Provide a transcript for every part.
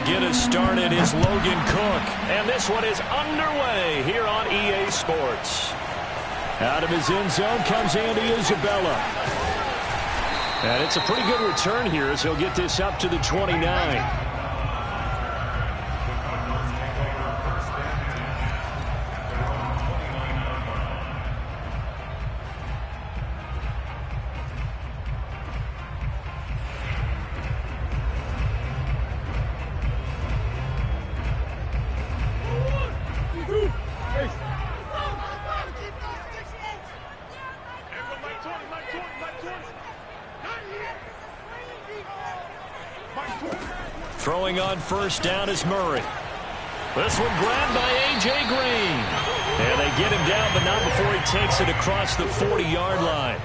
get us started is Logan Cook. And this one is underway here on EA Sports. Out of his end zone comes Andy Isabella. And it's a pretty good return here as he'll get this up to the 29. Throwing on first down is Murray. This one grabbed by A.J. Green. And they get him down, but not before he takes it across the 40-yard line.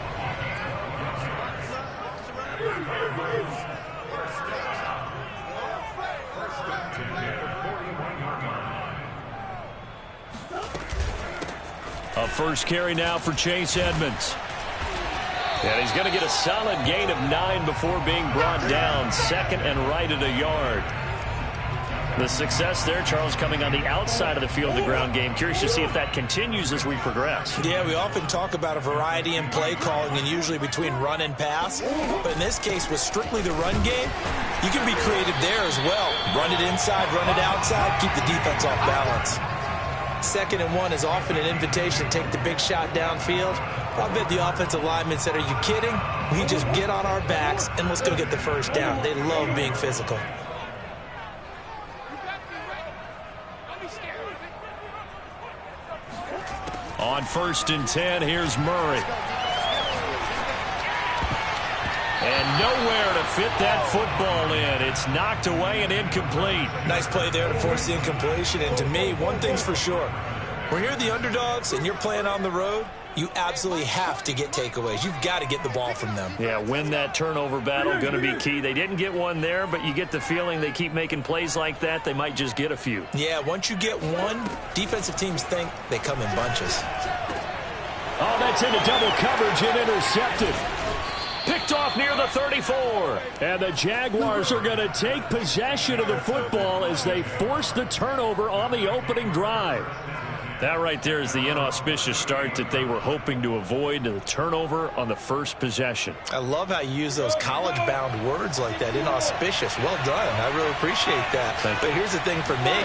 A first carry now for Chase Edmonds. And he's going to get a solid gain of 9 before being brought down. Second and right at a yard. The success there, Charles, coming on the outside of the field, the ground game. Curious to see if that continues as we progress. Yeah, we often talk about a variety in play calling and usually between run and pass. But in this case, with strictly the run game, you can be creative there as well. Run it inside, run it outside, keep the defense off balance. Second and 1 is often an invitation to take the big shot downfield. I bet the offensive lineman said, are you kidding? We just get on our backs and let's go get the first down. They love being physical. On first and 10, here's Murray. And nowhere to fit that football in. It's knocked away and incomplete. Nice play there to force the incompletion. And to me, one thing's for sure. When you're the underdogs and you're playing on the road, you absolutely have to get takeaways. You've got to get the ball from them. Yeah, win that turnover battle, going to be key. They didn't get one there, but you get the feeling they keep making plays like that, they might just get a few. Yeah, once you get one, defensive teams think they come in bunches. Oh, that's into double coverage and intercepted. Picked off near the 34. And the Jaguars are going to take possession of the football as they force the turnover on the opening drive. That right there is the inauspicious start that they were hoping to avoid, the turnover on the first possession. I love how you use those college-bound words like that, inauspicious. Well done. I really appreciate that. But here's the thing for me.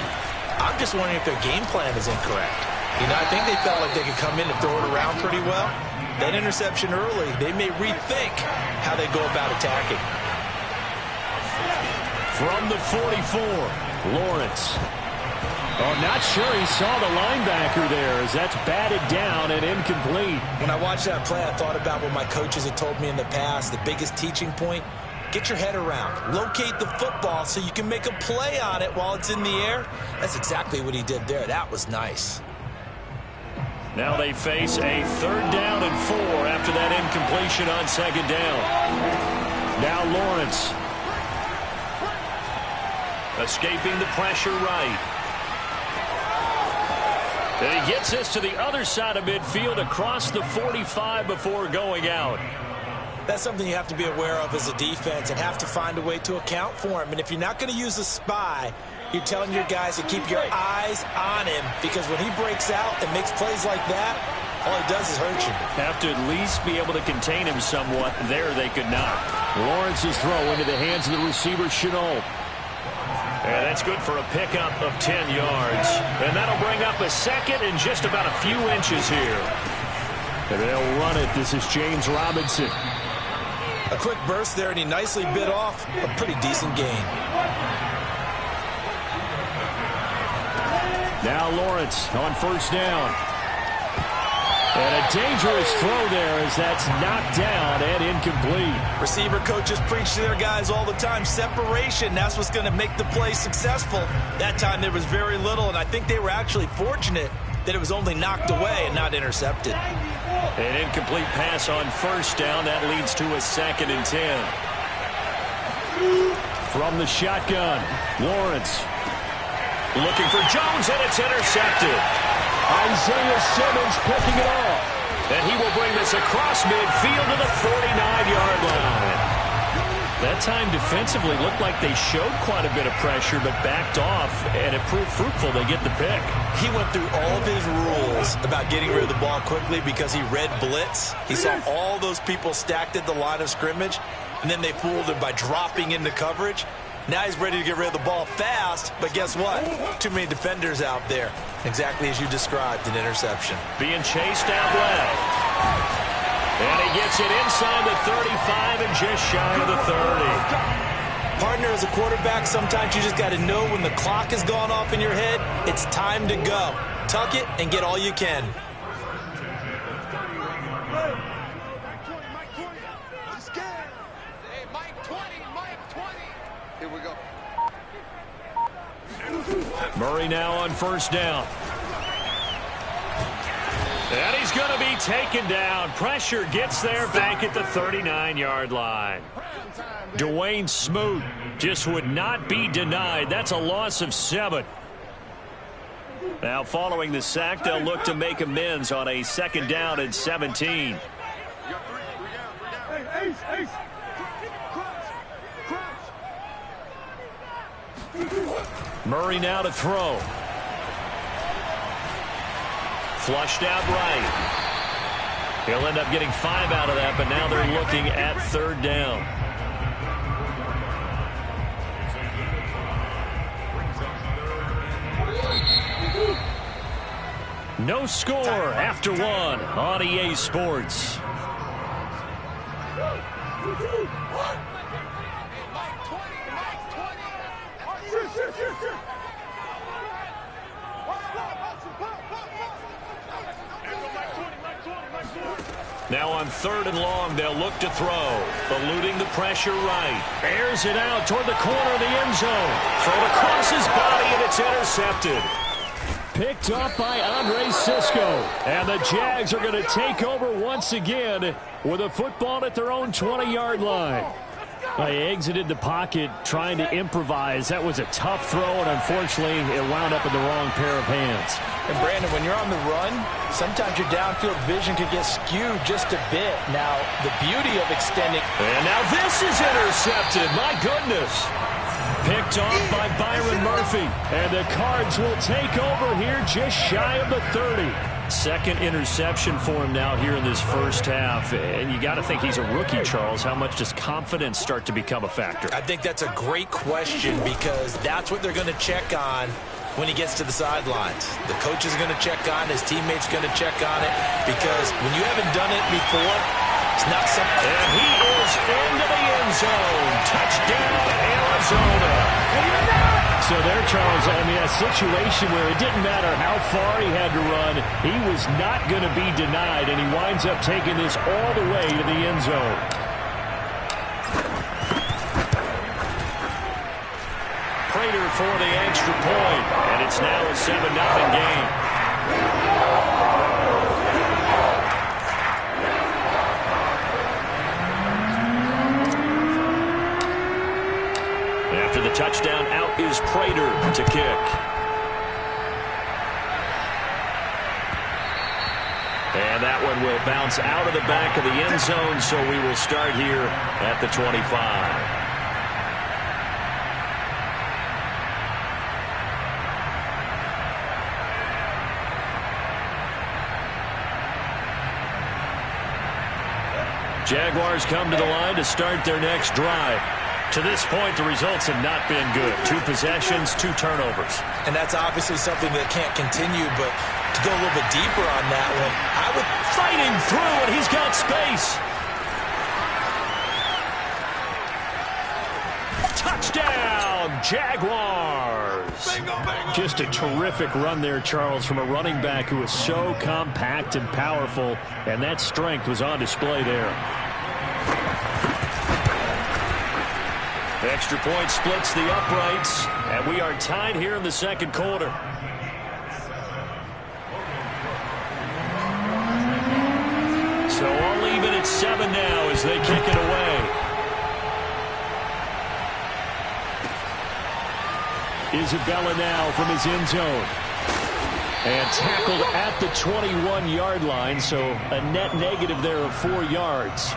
I'm just wondering if their game plan is incorrect. You know, I think they felt like they could come in and throw it around pretty well. That interception early, they may rethink how they go about attacking. From the 44, Lawrence. Oh, not sure he saw the linebacker there as that's batted down and incomplete. When I watched that play, I thought about what my coaches had told me in the past. The biggest teaching point, get your head around. Locate the football so you can make a play on it while it's in the air. That's exactly what he did there. That was nice. Now they face a 3rd down and 4 after that incompletion on 2nd down. Now Lawrence. Escaping the pressure right. And he gets this to the other side of midfield across the 45 before going out. That's something you have to be aware of as a defense and have to find a way to account for him. And if you're not going to use a spy, you're telling your guys to keep your eyes on him, because when he breaks out and makes plays like that, all he does is hurt you. Have to at least be able to contain him somewhat. There they could not. Lawrence's throw into the hands of the receiver, Chenault. And that's good for a pickup of 10 yards. And that'll bring up a second and just about a few inches here. And they'll run it. This is James Robinson. A quick burst there, and he nicely bit off a pretty decent gain. Now Lawrence on first down. And a dangerous throw there as that's knocked down and incomplete. Receiver coaches preach to their guys all the time. Separation, that's what's going to make the play successful. That time there was very little, and I think they were actually fortunate that it was only knocked away and not intercepted. An incomplete pass on first down. That leads to a 2nd and 10. From the shotgun, Lawrence. Looking for Jones, and it's intercepted. Isaiah Simmons picking it off. And he will bring this across midfield to the 49-yard line. That time defensively looked like they showed quite a bit of pressure but backed off, and it proved fruitful. They get the pick. He went through all of his rules about getting rid of the ball quickly because he read blitz. He saw all those people stacked at the line of scrimmage, and then they fooled him by dropping into coverage. Now he's ready to get rid of the ball fast, but guess what? Too many defenders out there. Exactly as you described, an interception. Being chased out left. And he gets it inside the 35 and just shy of the 30. Partner, as a quarterback, sometimes you just got to know when the clock has gone off in your head, it's time to go. Tuck it and get all you can. Murray now on first down. And he's going to be taken down. Pressure gets there back at the 39-yard line. Dwayne Smoot just would not be denied. That's a loss of 7. Now following the sack, they'll look to make amends on a 2nd down and 17. Murray now to throw. Flushed out right. He'll end up getting 5 out of that, but now they're looking at 3rd down. No score after 1 on EA Sports. Now on 3rd and long, they'll look to throw. Eluding the pressure right. Airs it out toward the corner of the end zone. Thrown across his body, and it's intercepted. Picked up by Andre Cisco. And the Jags are going to take over once again with a football at their own 20-yard line. They exited the pocket trying to improvise. That was a tough throw, and unfortunately, it wound up in the wrong pair of hands. And Brandon, when you're on the run, sometimes your downfield vision could get skewed just a bit. Now, the beauty of extending. And now this is intercepted. My goodness. Picked off by Byron Murphy. And the Cards will take over here just shy of the 30. 2nd interception for him now here in this first half. And you got to think he's a rookie, Charles. How much does confidence start to become a factor? I think that's a great question because that's what they're going to check on when he gets to the sidelines. The coach is going to check on, his teammates going to check on it, because when you haven't done it before, it's not something. And he is into the end zone. Touchdown, Arizona. So there, Charles, I mean, a situation where it didn't matter how far he had to run, he was not going to be denied, and he winds up taking this all the way to the end zone. Prater for the extra point, and it's now a 7-0 game. After the touchdown, out is Prater to kick. And that one will bounce out of the back of the end zone, so we will start here at the 25. Jaguars come to the line to start their next drive. To this point, the results have not been good. 2 possessions, 2 turnovers. And that's obviously something that can't continue, but to go a little bit deeper on that one, I would... Fighting through, and he's got space. Touchdown, Jaguars. Bingo, bingo. Just a terrific run there, Charles, from a running back who is so compact and powerful, and that strength was on display there. Extra point splits the uprights, and we are tied here in the 2nd quarter. So all even at 7 now as they kick it away. Isabella now from his end zone. And tackled at the 21-yard line, so a net negative there of 4 yards.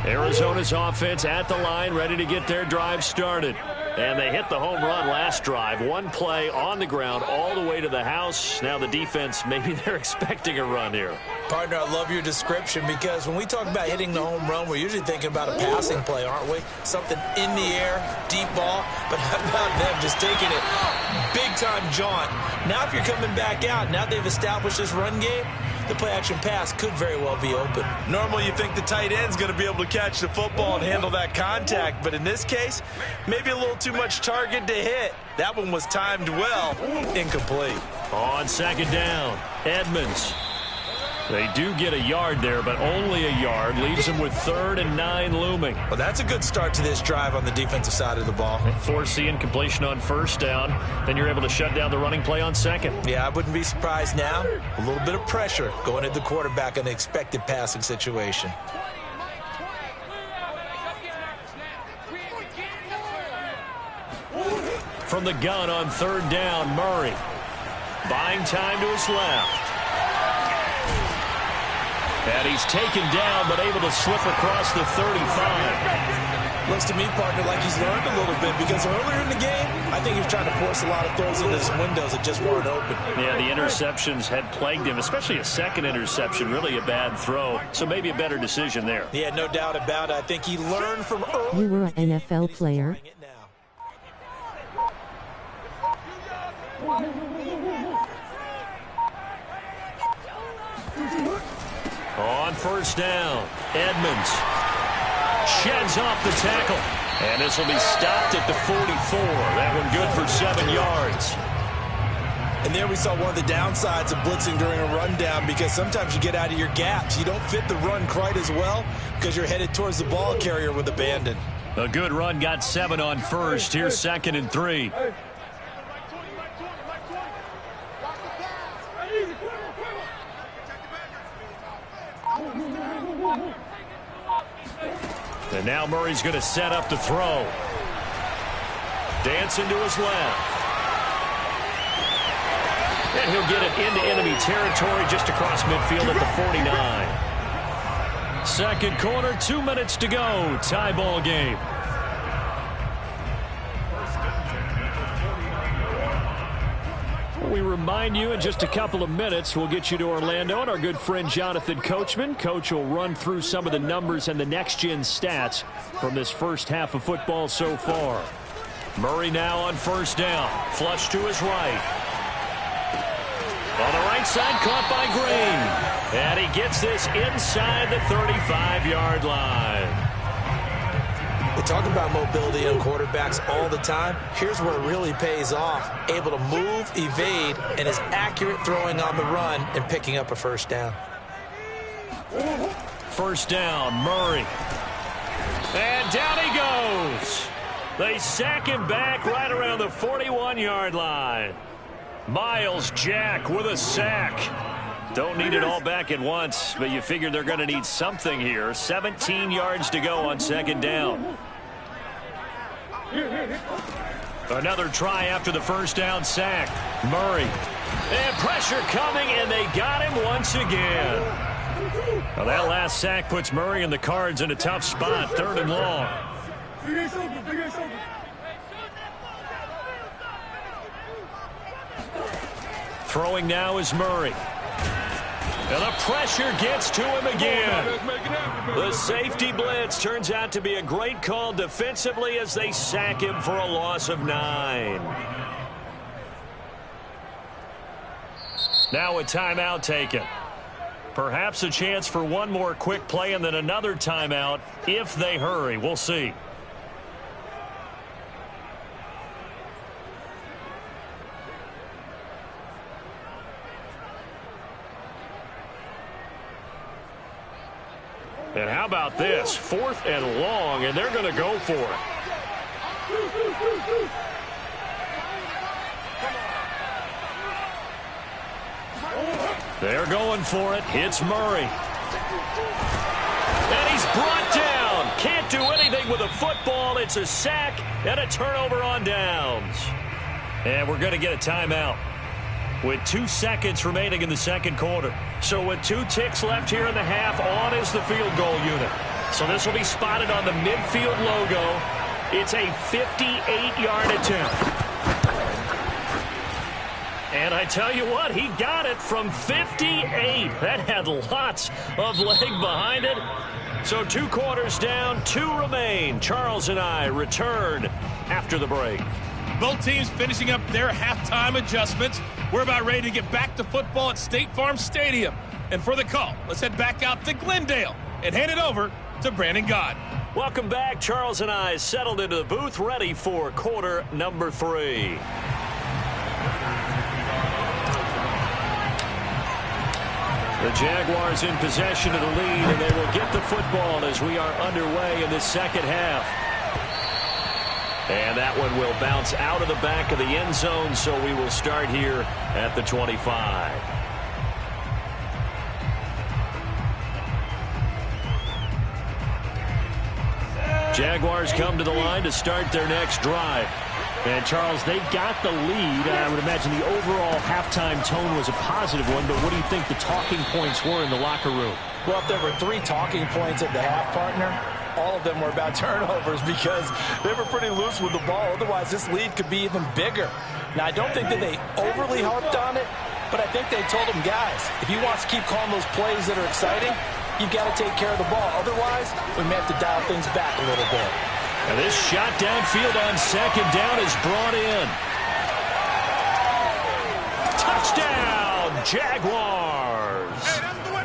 Arizona's offense at the line, ready to get their drive started. And they hit the home run last drive. One play on the ground all the way to the house. Now the defense, maybe they're expecting a run here. Partner, I love your description because when we talk about hitting the home run, we're usually thinking about a passing play, aren't we? Something in the air, deep ball. But how about them just taking it big-time jaunt? Now if you're coming back out, now they've established this run game, the play-action pass could very well be open. Normally you think the tight end's going to be able to catch the football and handle that contact, but in this case, maybe a little too much target to hit. That one was timed well. Incomplete. On second down, Edmonds. They do get a yard there, but only a yard. Leaves them with 3rd and 9 looming. Well, that's a good start to this drive on the defensive side of the ball. Forcing completion on first down. Then you're able to shut down the running play on second. Yeah, I wouldn't be surprised now. A little bit of pressure going at the quarterback in an expected passing situation. From the gun on 3rd down, Murray. Buying time to his left. And he's taken down, but able to slip across the 35. Looks to me, partner, like he's learned a little bit because earlier in the game, I think he was trying to force a lot of throws into his windows that just weren't open. Yeah, the interceptions had plagued him, especially a second interception, really a bad throw. So maybe a better decision there. Yeah, no doubt about it. I think he learned from early. You were an NFL player. On first down, Edmonds sheds off the tackle. And this will be stopped at the 44. That one good for 7 yards. And there we saw one of the downsides of blitzing during a rundown because sometimes you get out of your gaps. You don't fit the run quite as well because you're headed towards the ball carrier with abandon. A good run got 7 on first. Here's 2nd and 3. And now Murray's going to set up the throw. Dancing to his left. And he'll get it into enemy territory just across midfield at the 49. Second quarter, 2 minutes to go. Tie ball game. We remind you in just a couple of minutes we'll get you to Orlando and our good friend Jonathan Coachman. Coach will run through some of the numbers and the next-gen stats from this first half of football so far. Murray now on first down. Flush to his right. On the right side, caught by Green. And he gets this inside the 35-yard line. We talk about mobility on quarterbacks all the time. Here's where it really pays off. Able to move, evade, and is accurate throwing on the run and picking up a first down. First down, Murray. And down he goes. They sack him back right around the 41-yard line. Miles Jack with a sack. Don't need it all back at once, but you figure they're going to need something here. 17 yards to go on second down. Another try after the first down sack. Murray. And pressure coming, and they got him once again. Well, that last sack puts Murray and the Cards in a tough spot, 3rd and long. Throwing now is Murray. And the pressure gets to him again. The safety blitz turns out to be a great call defensively as they sack him for a loss of 9. Now a timeout taken. Perhaps a chance for one more quick play and then another timeout if they hurry. We'll see. And how about this? 4th and long, and they're going to go for it. They're going for it. Hits Murray. And he's brought down. Can't do anything with a football. It's a sack and a turnover on downs. And we're going to get a timeout with 2 seconds remaining in the second quarter. So with 2 ticks left here in the half, on is the field goal unit. So this will be spotted on the midfield logo. It's a 58-yard attempt. And I tell you what, he got it from 58. That had lots of leg behind it. So 2 quarters down, 2 remain. Charles and I return after the break. Both teams finishing up their halftime adjustments. We're about ready to get back to football at State Farm Stadium. And for the call, let's head back out to Glendale and hand it over to Brandon Gott. Welcome back. Charles and I settled into the booth, ready for quarter number 3. The Jaguars in possession of the lead, and they will get the football as we are underway in this second half. And that one will bounce out of the back of the end zone, so we will start here at the 25. Jaguars come to the line to start their next drive. And, Charles, they got the lead. I would imagine the overall halftime tone was a positive one, but what do you think the talking points were in the locker room? Well, if there were 3 talking points at the half, partner, all of them were about turnovers because they were pretty loose with the ball. Otherwise, this lead could be even bigger. Now, I don't think that they overly harped on it, but I think they told them, guys, if he wants to keep calling those plays that are exciting, you've got to take care of the ball. Otherwise, we may have to dial things back a little bit. And this shot downfield on second down is brought in. Touchdown, Jaguars.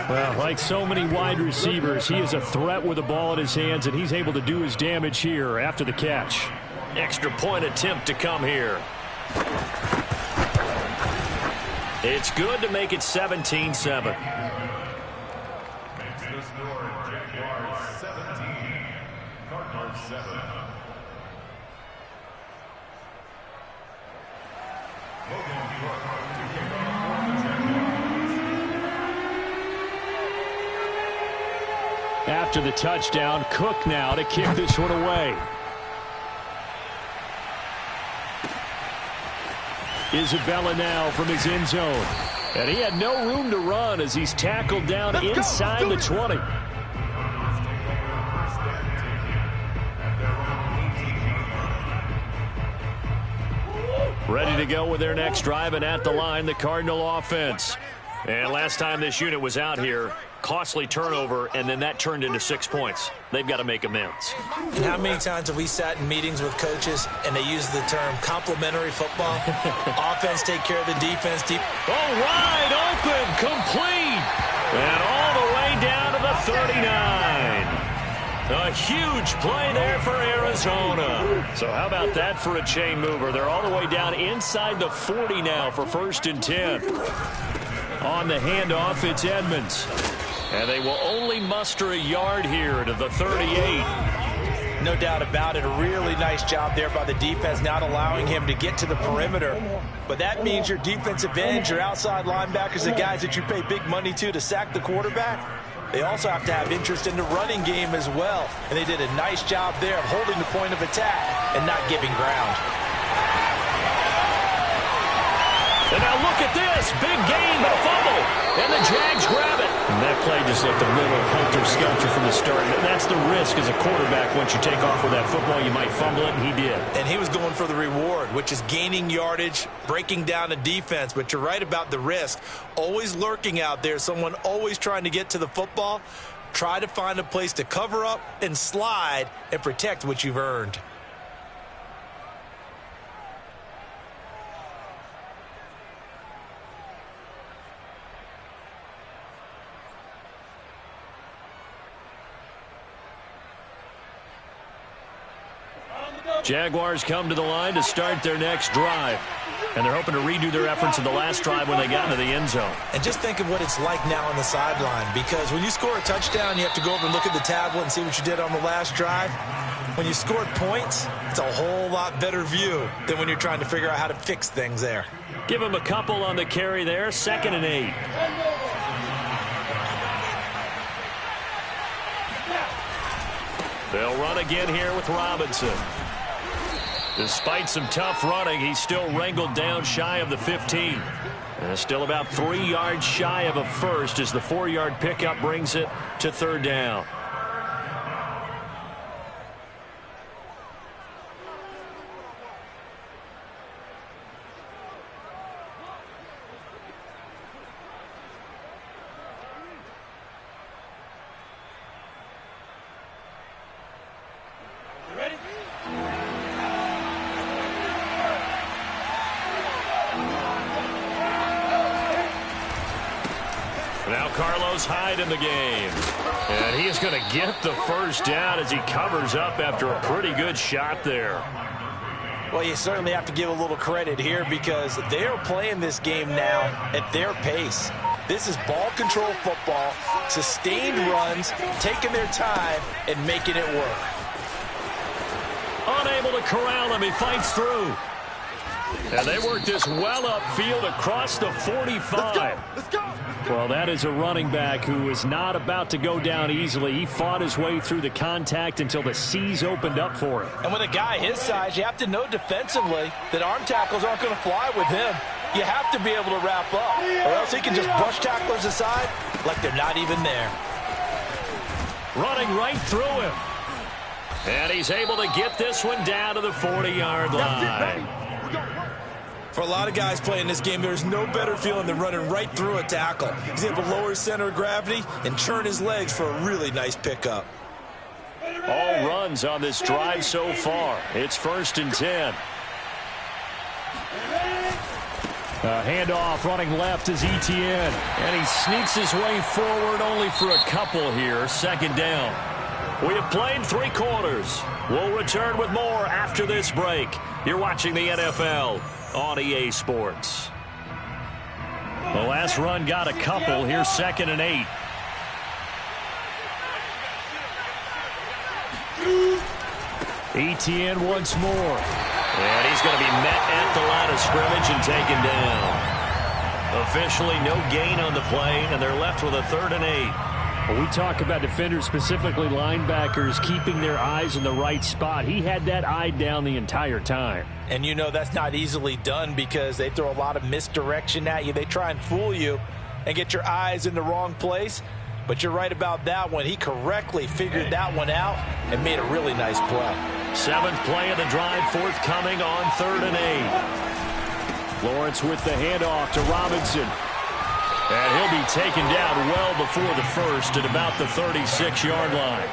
Well, like so many wide receivers, he is a threat with the ball in his hands, and he's able to do his damage here after the catch. Extra point attempt to come here. It's good to make it 17-7. After the touchdown, Cook now to kick this one away. Isabella now from his end zone. And he had no room to run as he's tackled down inside the 20. Ready to go with their next drive, and at the line, the Cardinal offense. And last time this unit was out here, costly turnover, and then that turned into 6 points. They've got to make amends. And how many times have we sat in meetings with coaches and they use the term complementary football? Offense take care of the defense. Wide open, complete, and all the way down to the 39. A huge play there for Arizona. So how about that for a chain mover? They're all the way down inside the 40 now for 1st and 10. On the handoff, it's Edmonds. And they will only muster a yard here to the 38. No doubt about it. A really nice job there by the defense, not allowing him to get to the perimeter. But that means your defensive ends, your outside linebackers, the guys that you pay big money to sack the quarterback, they also have to have interest in the running game as well. And they did a nice job there of holding the point of attack and not giving ground. And now look at this. Big gain, but a fumble. And the Jags grab it. And that play just looked a little helter-skelter from the start. And that's the risk as a quarterback. Once you take off with that football, you might fumble it, and he did. And he was going for the reward, which is gaining yardage, breaking down a defense. But you're right about the risk. Always lurking out there, someone always trying to get to the football. Try to find a place to cover up and slide and protect what you've earned. Jaguars come to the line to start their next drive. And they're hoping to redo their efforts in the last drive when they got into the end zone. And just think of what it's like now on the sideline, because when you score a touchdown, you have to go over and look at the tablet and see what you did on the last drive. When you scored points, it's a whole lot better view than when you're trying to figure out how to fix things there. Give him a couple on the carry there, 2nd and 8. They'll run again here with Robinson. Despite some tough running, he's still wrangled down shy of the 15. And still about 3 yards shy of a first as the 4-yard pickup brings it to 3rd down. Now Carlos Hyde in the game. And he is going to get the first down as he covers up after a pretty good shot there. Well, you certainly have to give a little credit here because they are playing this game now at their pace. This is ball control football, sustained runs, taking their time and making it work. Unable to corral him, he fights through. And they work this well upfield across the 45. Let's go. Well, that is a running back who is not about to go down easily. He fought his way through the contact until the C's opened up for him. And with a guy his size, you have to know defensively that arm tackles aren't going to fly with him. You have to be able to wrap up, or else he can just brush tacklers aside like they're not even there. Running right through him. And he's able to get this one down to the 40-yard line. For a lot of guys playing this game, there's no better feeling than running right through a tackle. He's able to lower his center of gravity and turn his legs for a really nice pickup. All runs on this drive so far. It's 1st and 10. Handoff running left is Etienne. And he sneaks his way forward only for a couple here. 2nd down. We have played 3 quarters. We'll return with more after this break. You're watching the NFL on EA Sports. The last run got a couple. Here's 2nd and 8. Etienne once more. And he's going to be met at the line of scrimmage and taken down. Officially no gain on the play, and they're left with a 3rd and 8. Well, we talk about defenders, specifically linebackers, keeping their eyes in the right spot. He had that eye down the entire time. And you know that's not easily done because they throw a lot of misdirection at you. They try and fool you and get your eyes in the wrong place. But you're right about that one. He correctly figured that one out and made a really nice play. 7th play of the drive forthcoming on 3rd and 8. Lawrence with the handoff to Robinson. And he'll be taken down well before the first at about the 36-yard line.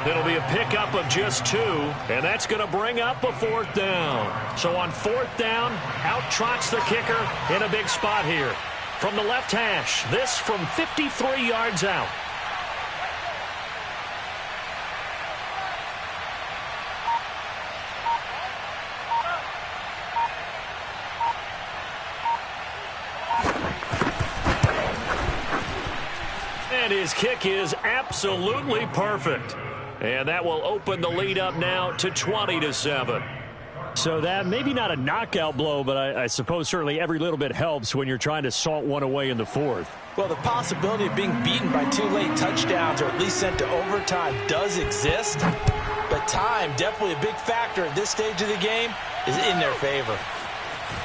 It'll be a pickup of just 2, and that's going to bring up a 4th down. So on 4th down, out trots the kicker in a big spot here. From the left hash, this from 53 yards out. And his kick is absolutely perfect. And that will open the lead up now to 20-7. So that maybe not a knockout blow, but I suppose certainly every little bit helps when you're trying to salt one away in the 4th. Well, the possibility of being beaten by 2 late touchdowns or at least sent to overtime does exist. But time, definitely a big factor at this stage of the game, is in their favor.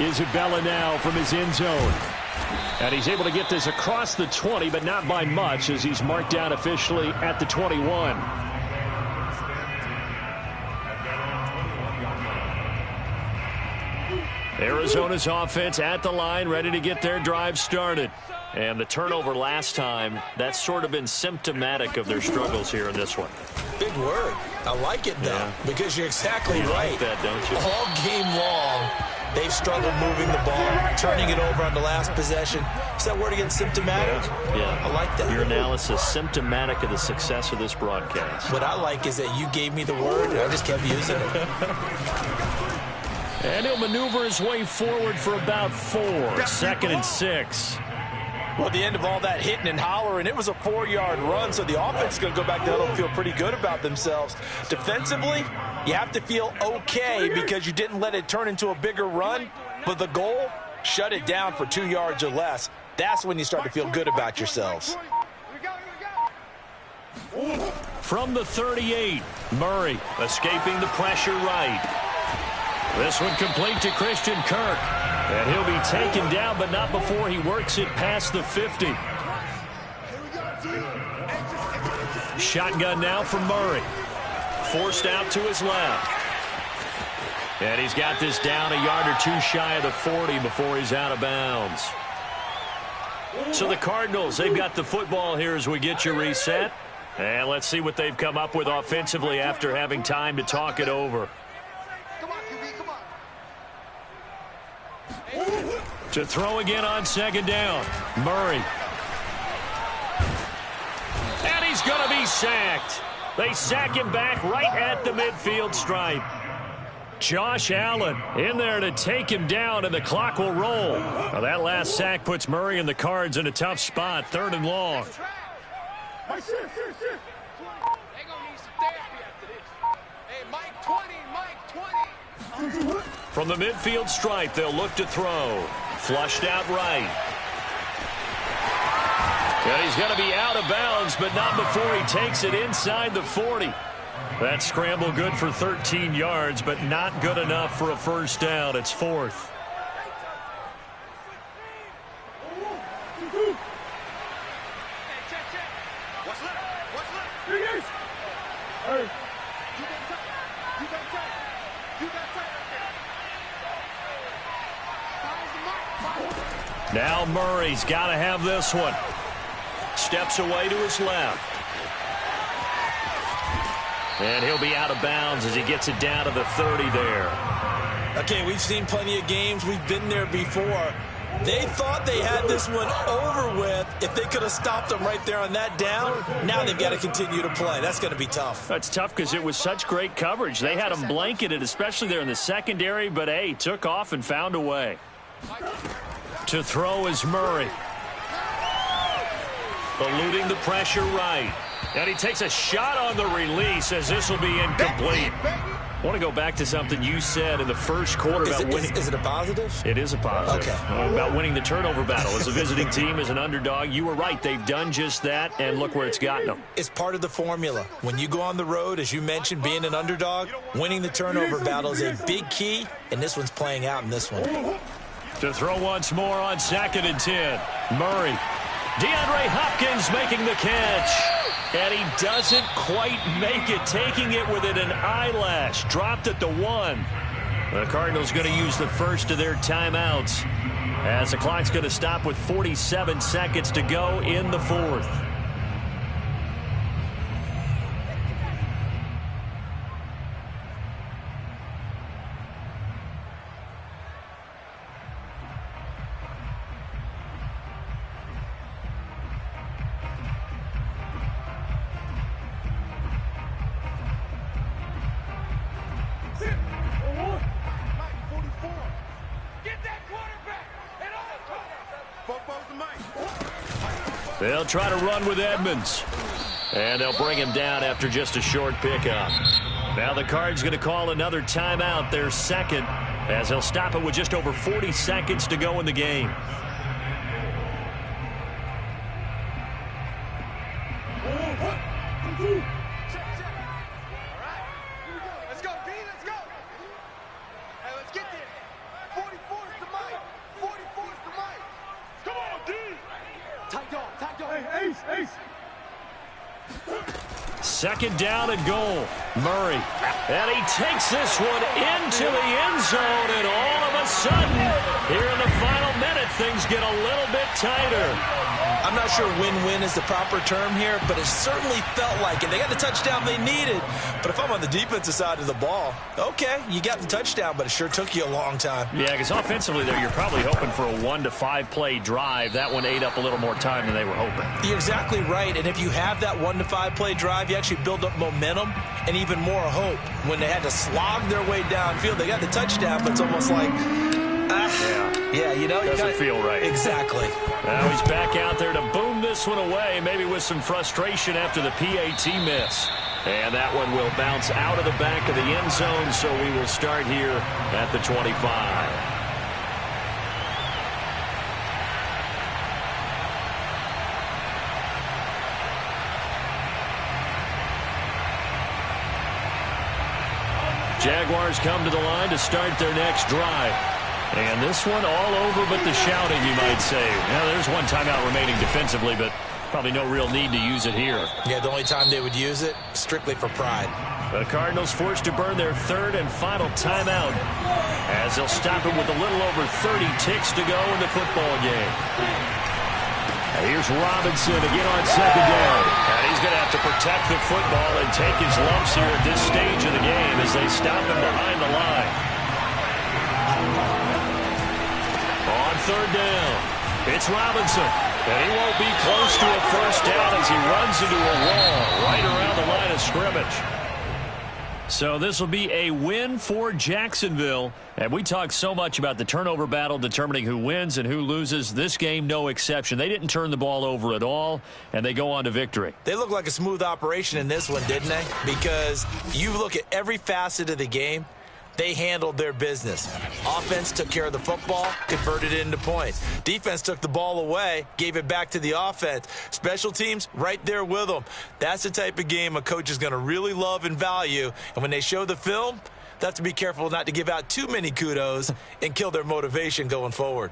Isabella now from his end zone. And he's able to get this across the 20, but not by much as he's marked down officially at the 21. Arizona's offense at the line, ready to get their drive started. And the turnover last time, that's sort of been symptomatic of their struggles here in this one. Big word. I like it, though, because you're exactly right. Like that, don't you? All game long, they've struggled moving the ball, turning it over on the last possession. Is that word again, symptomatic? Yeah. I like that. Your analysis, symptomatic of the success of this broadcast. What I like is that you gave me the word, and I just kept using it. And he'll maneuver his way forward for about 4. 2nd and 6. Well, at the end of all that hitting and hollering, it was a 4-yard run, so the offense is going to go back to huddle and feel pretty good about themselves. Defensively, you have to feel okay because you didn't let it turn into a bigger run, but the goal, shut it down for 2 yards or less. That's when you start to feel good about yourselves. From the 38, Murray escaping the pressure right. This one complete to Christian Kirk. And he'll be taken down, but not before he works it past the 50. Shotgun now for Murray. Forced out to his left. And he's got this down a yard or 2 shy of the 40 before he's out of bounds. So the Cardinals, they've got the football here as we get you reset. And let's see what they've come up with offensively after having time to talk it over. To throw again on 2nd down. Murray. And he's going to be sacked. They sack him back right at the midfield stripe. Josh Allen in there to take him down, and the clock will roll. Now that last sack puts Murray and the Cards in a tough spot, 3rd and long. From the midfield stripe, they'll look to throw. Flushed out right. And he's going to be out of bounds, but not before he takes it inside the 40. That scramble good for 13 yards, but not good enough for a first down. It's 4th. Now Murray's got to have this one. Steps away to his left. And he'll be out of bounds as he gets it down to the 30 there. Okay, we've seen plenty of games. We've been there before. They thought they had this one over with. If they could have stopped them right there on that down, now they've got to continue to play. That's going to be tough. That's tough because it was such great coverage. They had them blanketed, especially there in the secondary, but, hey, took off and found a way. To throw is Murray. Eluding the pressure right. And he takes a shot on the release as this will be incomplete. I want to go back to something you said in the first quarter about winning. Is it a positive? It is a positive. Okay. About winning the turnover battle. As a visiting team, as an underdog, you were right. They've done just that, and look where it's gotten them. It's part of the formula. When you go on the road, as you mentioned, being an underdog, winning the turnover battle is a big key, and this one's playing out in this one. To throw once more on 2nd and 10. Murray. DeAndre Hopkins making the catch. And he doesn't quite make it, taking it within an eyelash. Dropped at the 1. The Cardinals going to use the first of their timeouts as the clock's going to stop with 47 seconds to go in the 4th. They'll try to run with Edmonds. And they'll bring him down after just a short pickup. Now the Cards going to call another timeout, their second, as they'll stop it with just over 40 seconds to go in the game. Second down and goal. Murray. And he takes this one into the end zone, and all of a sudden, here in the final minute, things get a little bit tighter. I'm not sure win-win is the proper term here, but it certainly felt like it. They got the touchdown they needed. But if I'm on the defensive side of the ball, okay, you got the touchdown, but it sure took you a long time. Yeah, because offensively there, you're probably hoping for a 1 to 5 play drive. That one ate up a little more time than they were hoping. You're exactly right. And if you have that 1 to 5 play drive, you actually build up momentum and even more hope. When they had to slog their way downfield, they got the touchdown, but it's almost like, yeah, you know, doesn't feel right. Exactly. Now he's back out there to boom this one away, maybe with some frustration after the PAT miss. And that one will bounce out of the back of the end zone, so we will start here at the 25. Jaguars come to the line to start their next drive. And this one all over but the shouting, you might say. Now, there's one timeout remaining defensively, but probably no real need to use it here. Yeah, the only time they would use it, strictly for pride. The Cardinals forced to burn their third and final timeout as they'll stop it with a little over 30 ticks to go in the football game. Now here's Robinson again on second down. And he's going to have to protect the football and take his lumps here at this stage of the game as they stop him behind the line. On third down, it's Robinson. And he won't be close to a first down as he runs into a wall right around the line of scrimmage. So this will be a win for Jacksonville. And we talked so much about the turnover battle determining who wins and who loses. This game, no exception. They didn't turn the ball over at all, and they go on to victory. They look like a smooth operation in this one, didn't they? Because you look at every facet of the game, they handled their business. Offense took care of the football, converted it into points. Defense took the ball away, gave it back to the offense. Special teams, right there with them. That's the type of game a coach is going to really love and value. And when they show the film, they have to be careful not to give out too many kudos and kill their motivation going forward.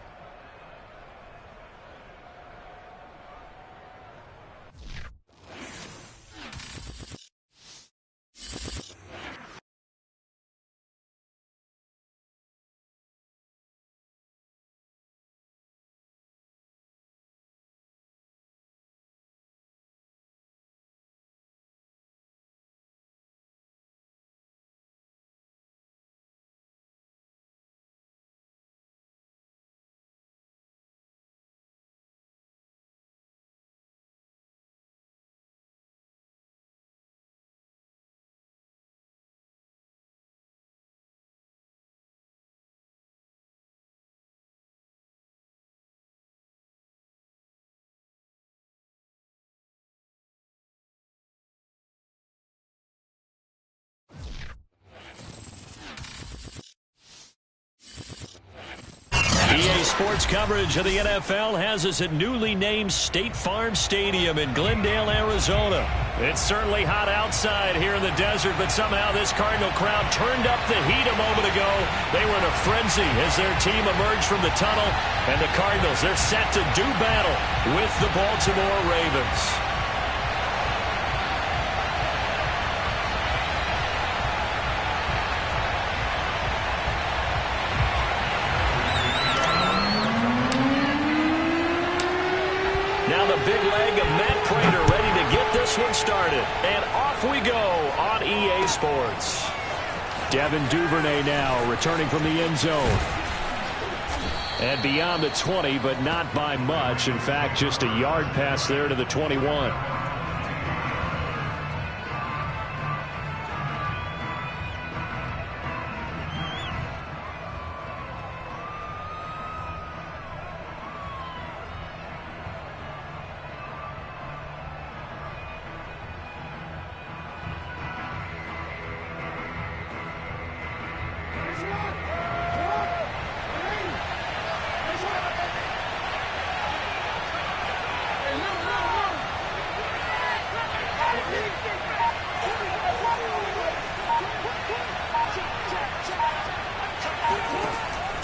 EA Sports coverage of the NFL has us at newly named State Farm Stadium in Glendale, Arizona. It's certainly hot outside here in the desert, but somehow this Cardinal crowd turned up the heat a moment ago. They were in a frenzy as their team emerged from the tunnel, and the Cardinals, they're set to do battle with the Baltimore Ravens. Big leg of Matt Pratt ready to get this one started. And off we go on EA Sports. Devin Duvernay now returning from the end zone. And beyond the 20, but not by much. In fact, just a yard pass there to the 21.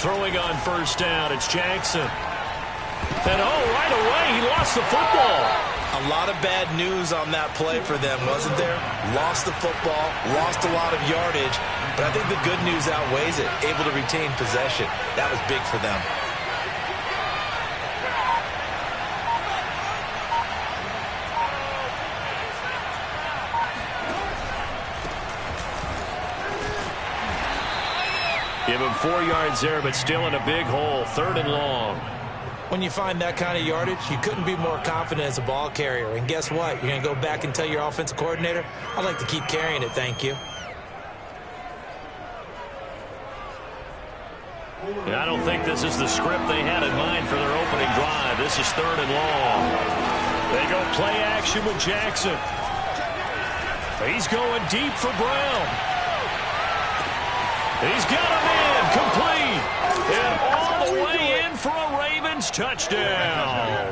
Throwing on first down, it's Jackson. And right away, he lost the football. A lot of bad news on that play for them, wasn't there? Lost the football, lost a lot of yardage, but I think the good news outweighs it. Able to retain possession. That was big for them. Give him 4 yards there, but still in a big hole. 3rd and long. When you find that kind of yardage, you couldn't be more confident as a ball carrier. And guess what? You're going to go back and tell your offensive coordinator, I'd like to keep carrying it, thank you. Yeah, I don't think this is the script they had in mind for their opening drive. This is 3rd and long. They go play action with Jackson. He's going deep for Brown. He's got him in, complete, and all the way in for a Ravens touchdown.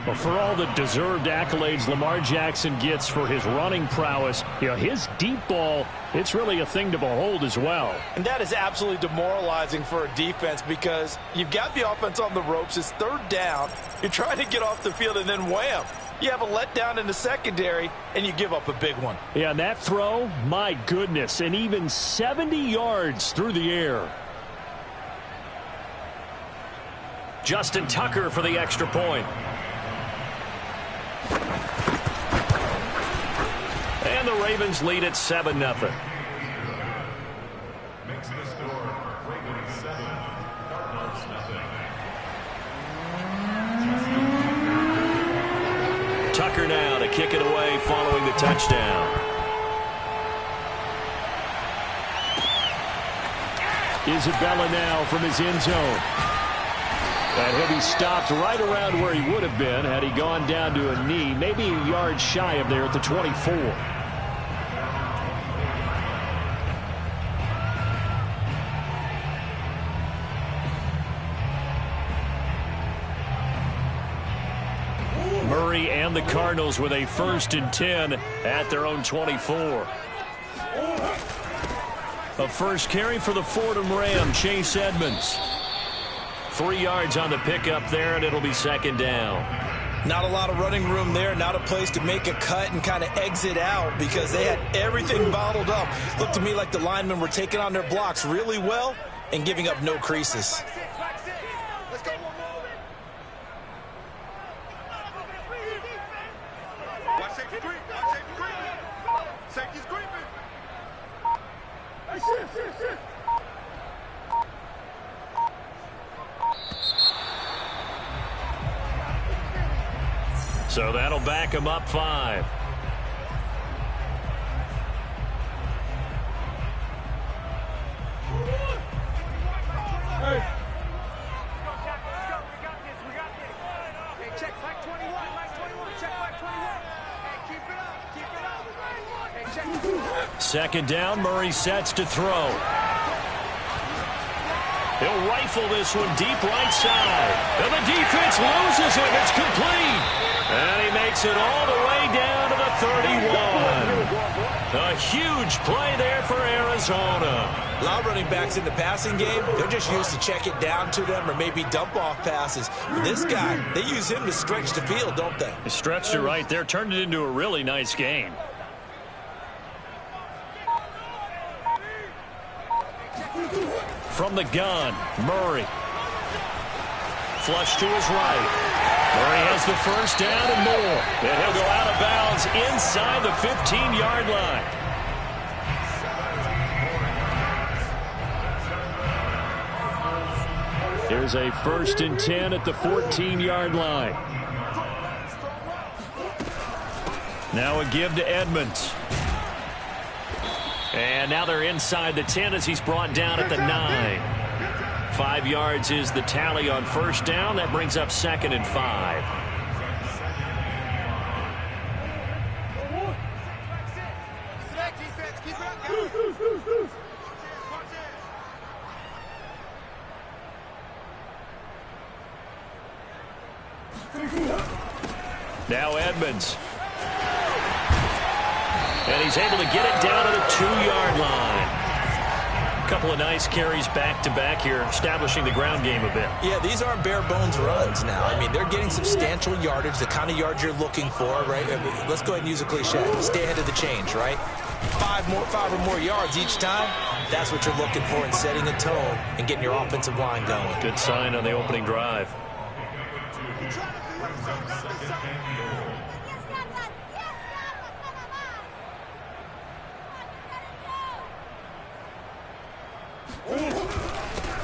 Well, for all the deserved accolades Lamar Jackson gets for his running prowess, his deep ball, it's really a thing to behold as well. And that is absolutely demoralizing for a defense because you've got the offense on the ropes. It's 3rd down. You're trying to get off the field, and then wham. You have a letdown in the secondary, and you give up a big one. Yeah, and that throw, my goodness, and even 70 yards through the air. Justin Tucker for the extra point. And the Ravens lead at 7-0. Tucker now to kick it away following the touchdown. Isabella now from his end zone. And he'll be stopped right around where he would have been had he gone down to a knee, maybe a yard shy of there at the 24. Murray and the Cardinals with a 1st and 10 at their own 24. A first carry for the Fordham Ram, Chase Edmonds. 3 yards on the pickup there, and it'll be 2nd down. Not a lot of running room there, not a place to make a cut and kind of exit out because they had everything bottled up. Looked to me like the linemen were taking on their blocks really well and giving up no creases. So that'll back him up 5. Check flag 21, check flag 21. Hey, keep it up. Hey, check. 2nd down, Murray sets to throw. He'll rifle this one deep right side. And the defense loses it. It's complete. And he makes it all the way down to the 31. A huge play there for Arizona. A lot of running backs in the passing game, they're just used to check it down to them or maybe dump off passes. But this guy, they use him to stretch the field, don't they? He stretched it right there, turned it into a really nice game. From the gun, Murray. Flush to his right. Murray has the 1st down and more. And he'll go out of bounds inside the 15-yard line. Here's a 1st and 10 at the 14-yard line. Now a give to Edmonds. And now they're inside the 10 as he's brought down at the 9. 5 yards is the tally on 1st down. That brings up 2nd and 5. Now Edmonds. And he's able to get it down to the 2-yard line. A couple of nice carries back-to-back here, establishing the ground game a bit. Yeah, these aren't bare-bones runs now. I mean, they're getting substantial yardage, the kind of yards you're looking for, right? I mean, let's go ahead and use a cliche. Stay ahead of the change, right? 5 or more yards each time. That's what you're looking for in setting a tone and getting your offensive line going. Good sign on the opening drive.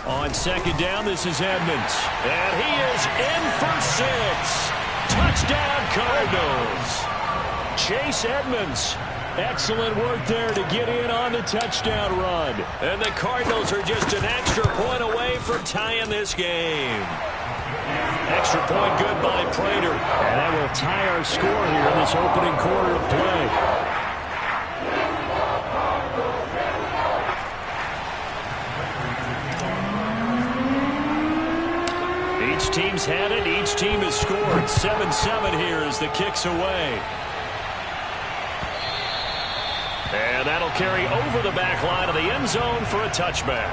On 2nd down, this is Edmonds. And he is in for 6. Touchdown, Cardinals. Chase Edmonds. Excellent work there to get in on the touchdown run. And the Cardinals are just an extra point away from tying this game. Extra point good by Prater. And that will tie our score here in this opening quarter of play. Each team's had it. Each team has scored. 7-7 here as the kick's away. And that'll carry over the back line of the end zone for a touchback.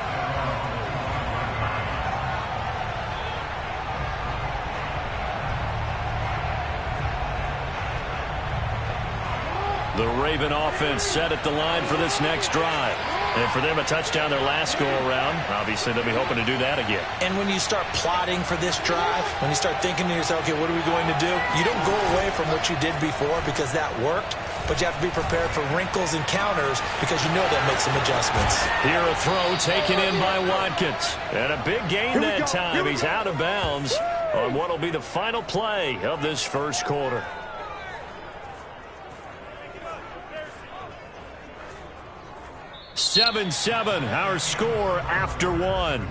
The Raven offense set at the line for this next drive. And for them, a touchdown their last go-around. Obviously, they'll be hoping to do that again. And when you start plotting for this drive, when you start thinking to yourself, okay, what are we going to do? You don't go away from what you did before because that worked, but you have to be prepared for wrinkles and counters because you know they'll make some adjustments. Here a throw taken in by Watkins. And a big gain that time. He's out of bounds on what will be the final play of this first quarter. 7-7, our score after one.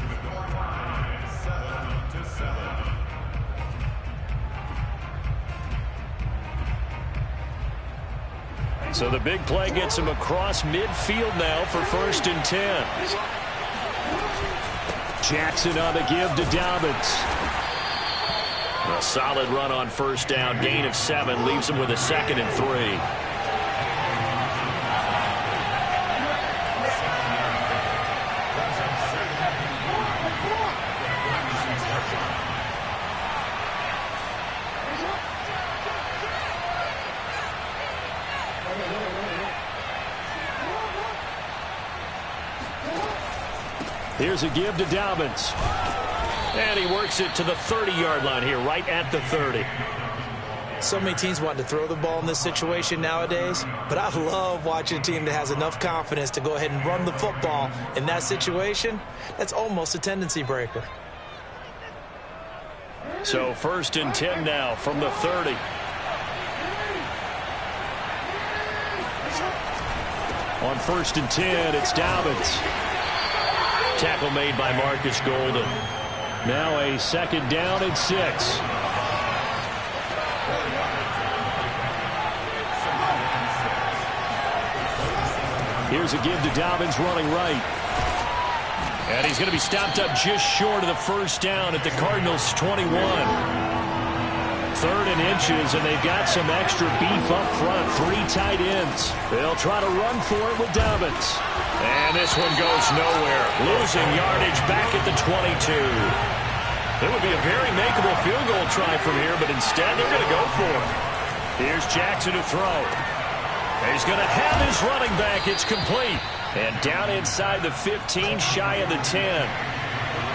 So the big play gets him across midfield now for 1st and 10. Jackson on the give to Dobbins. A solid run on 1st down. Gain of 7 leaves him with a 2nd and 3. Here's a give to Dobbins. And he works it to the 30-yard line here, right at the 30. So many teams want to throw the ball in this situation nowadays, but I love watching a team that has enough confidence to go ahead and run the football in that situation. That's almost a tendency breaker. So 1st and 10 now from the 30. On 1st and 10, it's Dobbins. Tackle made by Marcus Golden. Now a 2nd down and 6. Here's a give to Dobbins running right. And he's going to be stopped up just short of the 1st down at the Cardinals' 21. 3rd and inches, and they've got some extra beef up front. 3 tight ends. They'll try to run for it with Dobbins. And this one goes nowhere. Losing yardage back at the 22. It would be a very makeable field goal try from here, but instead they're going to go for it. Here's Jackson to throw. He's going to have his running back. It's complete. And down inside the 15, shy of the 10.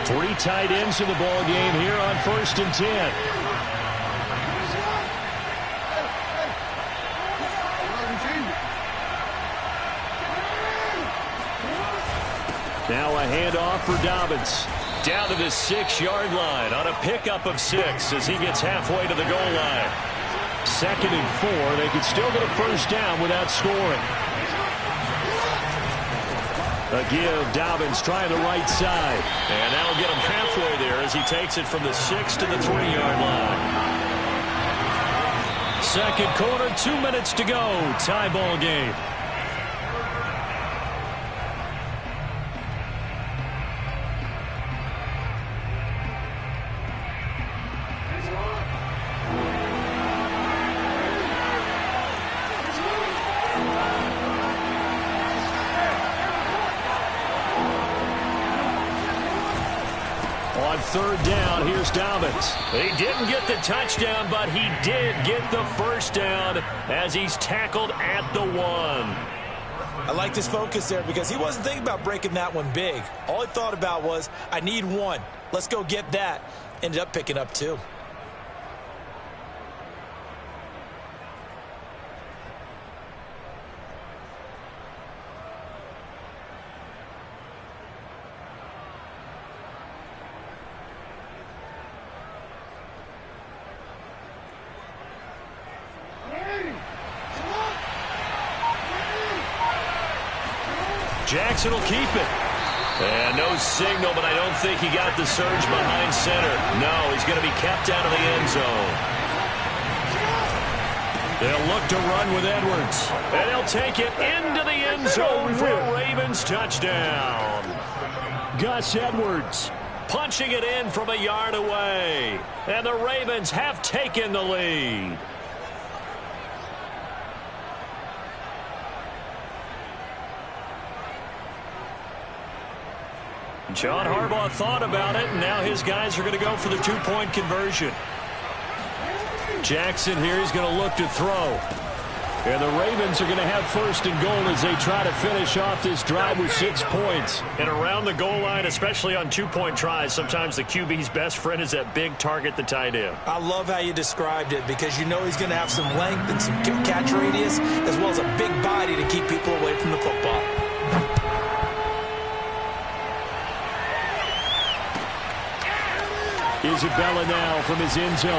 3 tight ends in the ball game here on 1st and 10. Now a handoff for Dobbins. Down to the 6-yard line on a pickup of 6 as he gets halfway to the goal line. 2nd and 4. They could still get a 1st down without scoring. A give. Dobbins trying the right side. And that'll get him halfway there as he takes it from the 6 to the 3-yard line. 2nd quarter, 2 minutes to go. Tie ball game. On 3rd down, here's Dobbins. He didn't get the touchdown, but he did get the 1st down as he's tackled at the 1. I like his focus there because he wasn't thinking about breaking that one big. All he thought about was, I need 1. Let's go get that. Ended up picking up 2. Jackson will keep it. And no signal, but I don't think he got the surge behind center. No, he's going to be kept out of the end zone. They'll look to run with Edwards. And they'll take it into the end zone for a Ravens touchdown. Gus Edwards punching it in from a yard away. And the Ravens have taken the lead. John Harbaugh thought about it, and now his guys are going to go for the 2-point conversion. Jackson here is going to look to throw. And the Ravens are going to have 1st and goal as they try to finish off this drive with 6 points. And around the goal line, especially on 2-point tries, sometimes the QB's best friend is that big target, the tight end. I love how you described it because you know he's going to have some length and some catch radius as well as a big body to keep people away from the football. Isabella now from his end zone.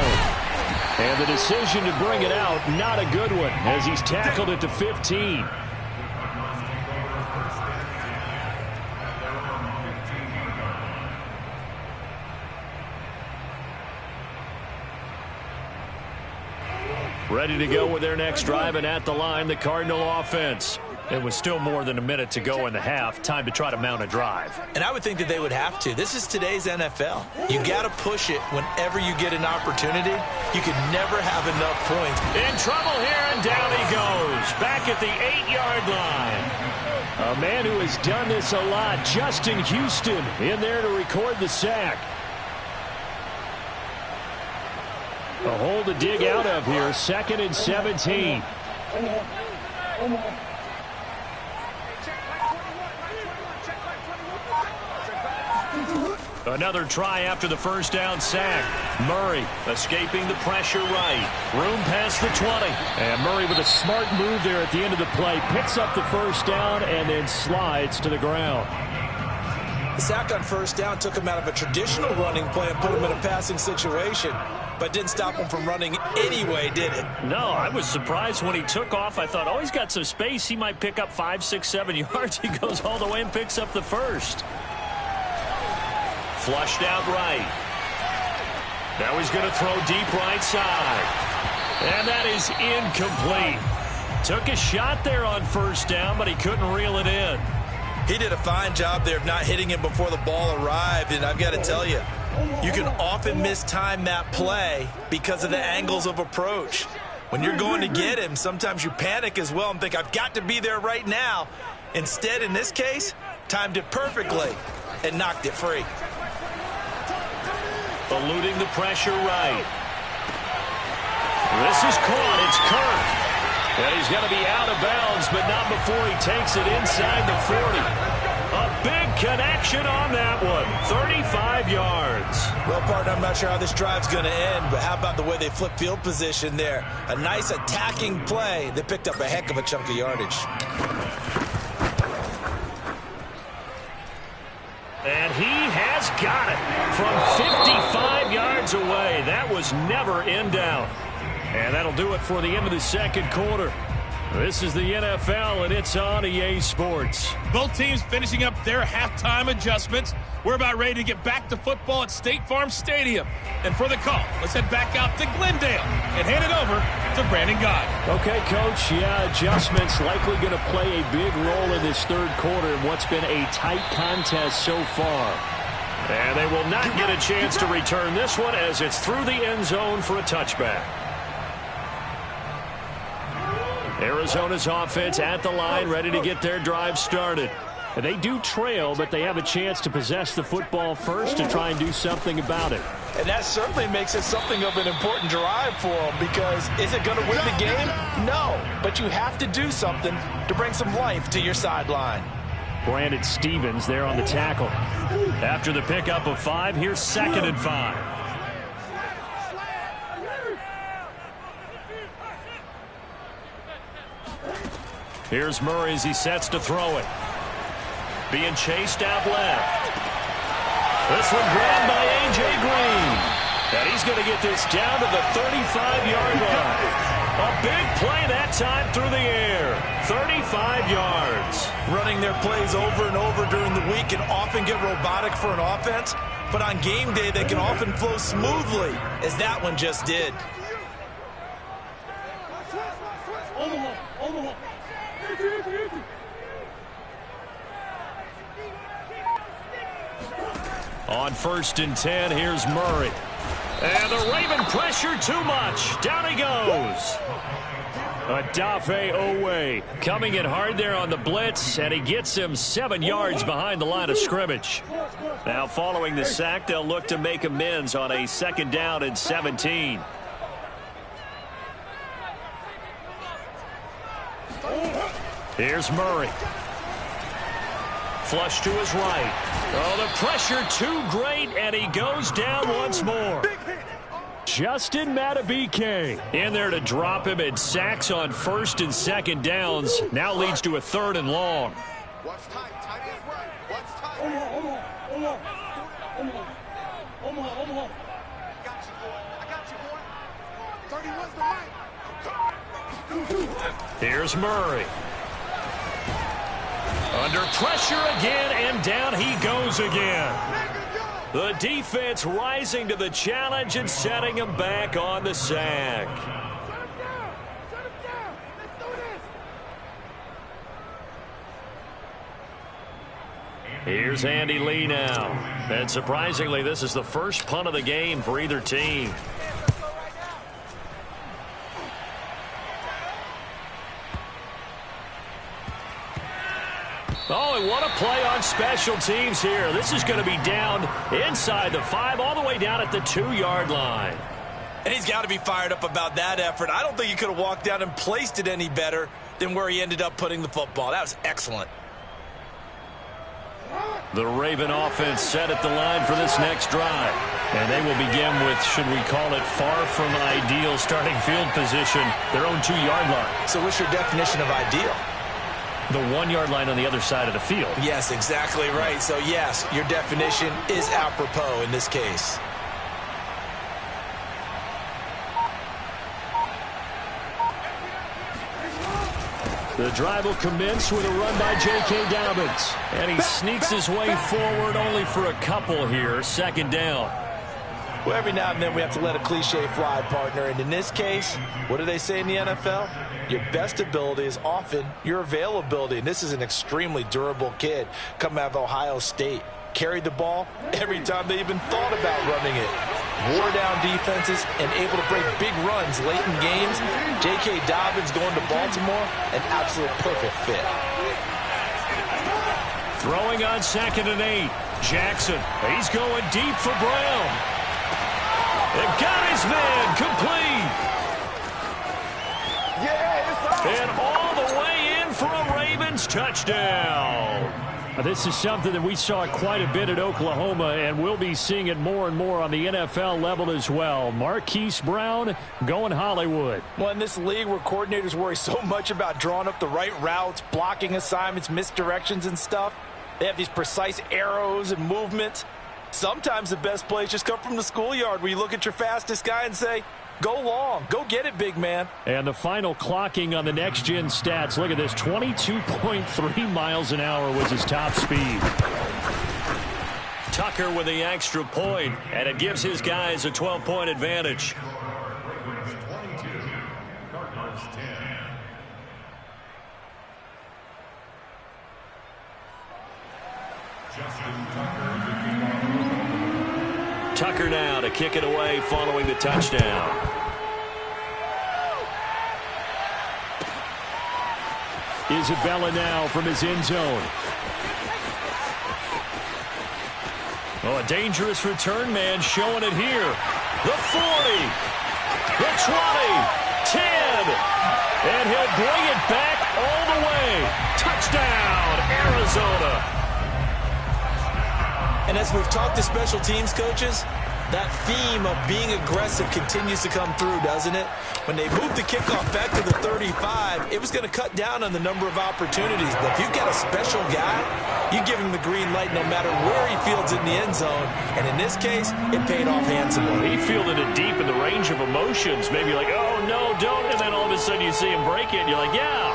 And the decision to bring it out, not a good one, as he's tackled at the 15. Ready to go with their next drive, and at the line, the Cardinal offense. It was still more than a minute to go in the half. Time to try to mount a drive. And I would think that they would have to. This is today's NFL. You got to push it whenever you get an opportunity. You could never have enough points. In trouble here, and down he goes. Back at the 8-yard line. A man who has done this a lot, Justin Houston, in there to record the sack. A hole to dig out of here, 2nd and 17. Another try after the first down sack. Murray escaping the pressure right. Room past the 20. And Murray with a smart move there at the end of the play. Picks up the first down and then slides to the ground. The sack on first down took him out of a traditional running play and put him in a passing situation. But didn't stop him from running anyway, did it? No, I was surprised when he took off. I thought, oh, he's got some space. He might pick up 5, 6, 7 yards. He goes all the way and picks up the first. Flushed out right. Now he's going to throw deep right side. And that is incomplete. Took a shot there on first down, but he couldn't reel it in. He did a fine job there of not hitting him before the ball arrived. And I've got to tell you, you can often mistime that play because of the angles of approach. When you're going to get him, sometimes you panic as well and think, I've got to be there right now. Instead, in this case, timed it perfectly and knocked it free. Eluding the pressure right. This is caught. It's Kirk. And he's going to be out of bounds, but not before he takes it inside the 40. A big connection on that one. 35 yards. Well, partner, I'm not sure how this drive's going to end, but how about the way they flip field position there? A nice attacking play that picked up a heck of a chunk of yardage. And he has got it from 55 yards away. That was never in doubt. And that'll do it for the end of the second quarter. This is the NFL, and it's on EA Sports. Both teams finishing up their halftime adjustments. We're about ready to get back to football at State Farm Stadium. And for the call, let's head back out to Glendale and hand it over to Brandon Guy. Okay, Coach, yeah, adjustments likely going to play a big role in this third quarter in what's been a tight contest so far. And they will not get a chance to return this one as it's through the end zone for a touchback. Arizona's offense at the line, ready to get their drive started. And they do trail, but they have a chance to possess the football first to try and do something about it. And that certainly makes it something of an important drive for them, because is it going to win the game? No, but you have to do something to bring some life to your sideline. Brandon Stevens there on the tackle. After the pickup of 5, here's 2nd and 5. Here's Murray as he sets to throw it. Being chased out left. This one grabbed by A.J. Green. And he's going to get this down to the 35-yard line. A big play that time through the air. 35 yards. Running their plays over and over during the week can often get robotic for an offense, but on game day they can often flow smoothly, as that one just did. On 1st and 10, here's Murray. And the Raven pressure too much. Down he goes. Adafe Owe coming in hard there on the blitz, and he gets him 7 yards behind the line of scrimmage. Now following the sack, they'll look to make amends on a 2nd down and 17. Here's Murray. Flush to his right. Oh, the pressure too great, and he goes down once more. Justin Matabike in there to drop him, and sacks on 1st and 2nd downs. Now leads to a 3rd and long. What's tight? Tight is right. What's tight? Got you, boy. I got you, boy. 31's the right. Here's Murray. Under pressure again, and down he goes again. The defense rising to the challenge and setting him back on the sack. Here's Andy Lee now. And surprisingly, this is the first punt of the game for either team. Oh, and what a play on special teams here. This is going to be down inside the 5, all the way down at the 2-yard line. And he's got to be fired up about that effort. I don't think he could have walked down and placed it any better than where he ended up putting the football. That was excellent. The Raven offense set at the line for this next drive. And they will begin with, should we call it, far from ideal starting field position, their own 2-yard line. So what's your definition of ideal? The 1-yard line on the other side of the field. Yes, exactly right. So, yes, your definition is apropos in this case. The drive will commence with a run by J.K. Dobbins. And he sneaks his way forward only for a couple here. Second down. Well, every now and then we have to let a cliche fly, partner. And in this case, what do they say in the NFL? Your best ability is often your availability. And this is an extremely durable kid coming out of Ohio State. Carried the ball every time they even thought about running it. Wore down defenses and able to break big runs late in games. J.K. Dobbins going to Baltimore, an absolute perfect fit. Throwing on 2nd and 8. Jackson, he's going deep for Brown. And got his man complete. And all the way in for a Ravens touchdown. This is something that we saw quite a bit at Oklahoma, and we'll be seeing it more and more on the NFL level as well. Marquise Brown going Hollywood. Well, in this league where coordinators worry so much about drawing up the right routes, blocking assignments, misdirections and stuff, they have these precise arrows and movements. Sometimes the best plays just come from the schoolyard where you look at your fastest guy and say, go long. Go get it, big man. And the final clocking on the next-gen stats. Look at this. 22.3 miles an hour was his top speed. Tucker with the extra point, and it gives his guys a 12-point advantage. Tucker now to kick it away following the touchdown. Isabella now from his end zone. Oh, a dangerous return man showing it here. The 40, the 20, 10, and he'll bring it back all the way. Touchdown, Arizona. And as we've talked to special teams coaches, that theme of being aggressive continues to come through, doesn't it? When they moved the kickoff back to the 35, it was going to cut down on the number of opportunities. But if you've got a special guy, you give him the green light no matter where he fields in the end zone. And in this case, it paid off handsomely. He fielded it deep in the range of emotions. Maybe like, oh, no, don't. And then all of a sudden you see him break it, and you're like, yeah,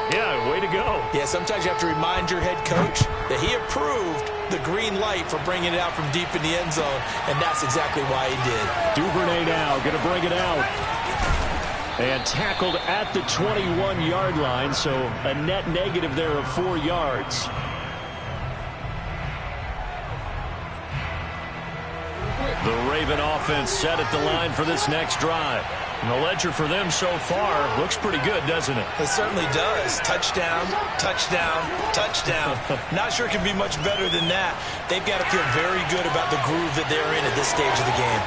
way to go. Yeah, sometimes you have to remind your head coach that he approved the green light for bringing it out from deep in the end zone, and that's exactly why he did. Duvernay now going to bring it out. And tackled at the 21-yard line, so a net negative there of 4 yards. The Raven offense set at the line for this next drive. And the ledger for them so far looks pretty good, doesn't it? It certainly does. Touchdown, touchdown, touchdown. Not sure it can be much better than that. They've got to feel very good about the groove that they're in at this stage of the game.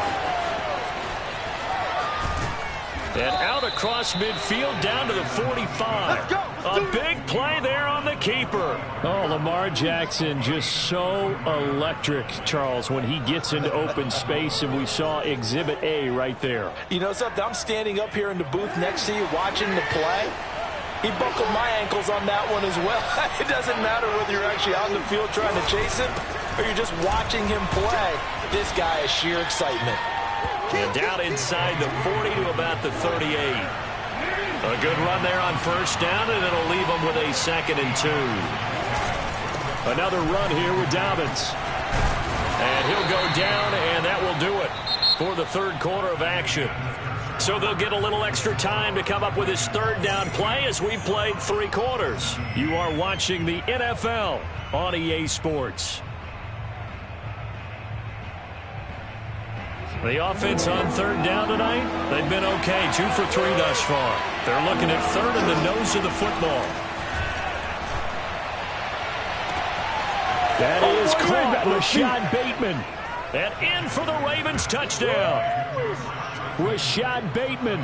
And out across midfield down to the 45. A big play there on the keeper. Oh, Lamar Jackson just so electric, Charles, when he gets into open space, and we saw Exhibit A right there. You know something? I'm standing up here in the booth next to you watching the play. He buckled my ankles on that one as well. It doesn't matter whether you're actually out in the field trying to chase him or you're just watching him play. This guy is sheer excitement. And down inside the 40 to about the 38. A good run there on first down, and it'll leave them with a 2nd and 2. Another run here with Dobbins. And he'll go down, and that will do it for the third quarter of action. So they'll get a little extra time to come up with his third down play as we played 3 quarters. You are watching the NFL on EA Sports. The offense on third down tonight, they've been okay. 2 for 3 thus far. They're looking at third in the nose of the football. That is caught. Rashad Bateman. And in for the Ravens touchdown. Rashad Bateman,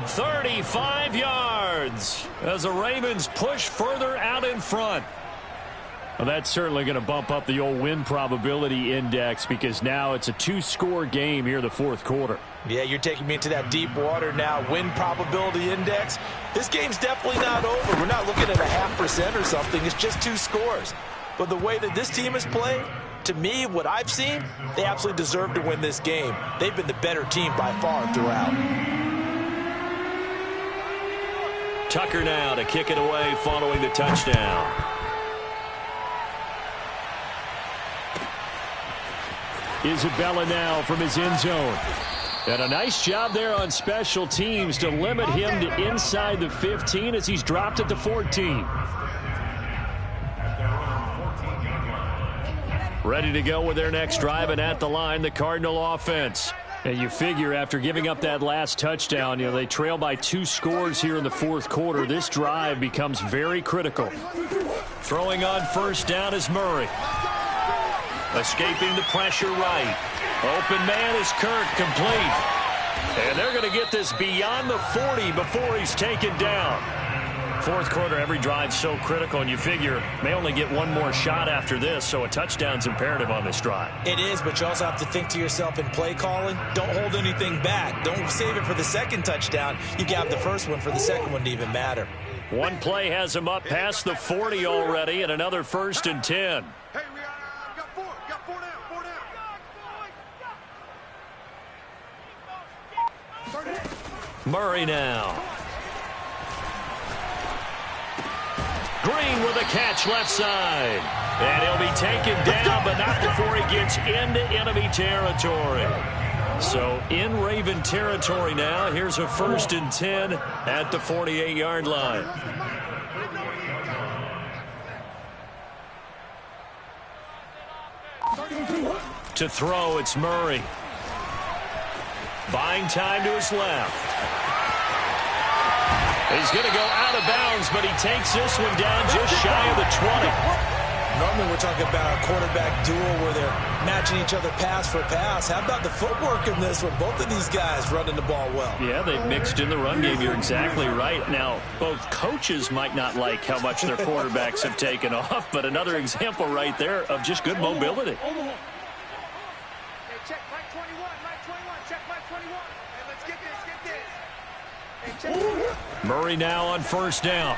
35 yards as the Ravens push further out in front. Well, that's certainly going to bump up the old win probability index because now it's a 2-score game here in the fourth quarter. Yeah, you're taking me into that deep water now. Win probability index. This game's definitely not over. We're not looking at 0.5% or something. It's just 2 scores. But the way that this team has played, to me, what I've seen, they absolutely deserve to win this game. They've been the better team by far throughout. Tucker now to kick it away following the touchdown. Isabella now from his end zone. And a nice job there on special teams to limit him to inside the 15 as he's dropped at the 14. Ready to go with their next drive, and at the line, the Cardinal offense. And you figure after giving up that last touchdown, they trail by 2 scores here in the fourth quarter. This drive becomes very critical. Throwing on first down is Murray. Escaping the pressure right. Open man is Kirk, complete. And they're going to get this beyond the 40 before he's taken down. Fourth quarter, every drive's so critical, and you figure may only get one more shot after this, so a touchdown's imperative on this drive. It is, but you also have to think to yourself in play calling, don't hold anything back. Don't save it for the second touchdown. You can have the first one for the second one to even matter. One play has him up past the 40 already, and another 1st and 10. Hey, we got 4. Got 4 down. 4 down. Murray now. Green with a catch left side. And he'll be taken down, but not before he gets into enemy territory. So in Raven territory now. Here's a 1st and 10 at the 48-yard line. To throw, it's Murray. Buying time to his left. He's going to go out of bounds, but he takes this one down just shy of the 20. Normally we're talking about a quarterback duel where they're matching each other pass for pass. How about the footwork in this one? Both of these guys running the ball well. Yeah, they've mixed in the run game. You're exactly right. Now, both coaches might not like how much their quarterbacks have taken off, but another example right there of just good mobility. Hey, check Mike 21. Mike 21. Check Mike 21. Hey, let's get this. Get this. Hey, check. Murray now on first down.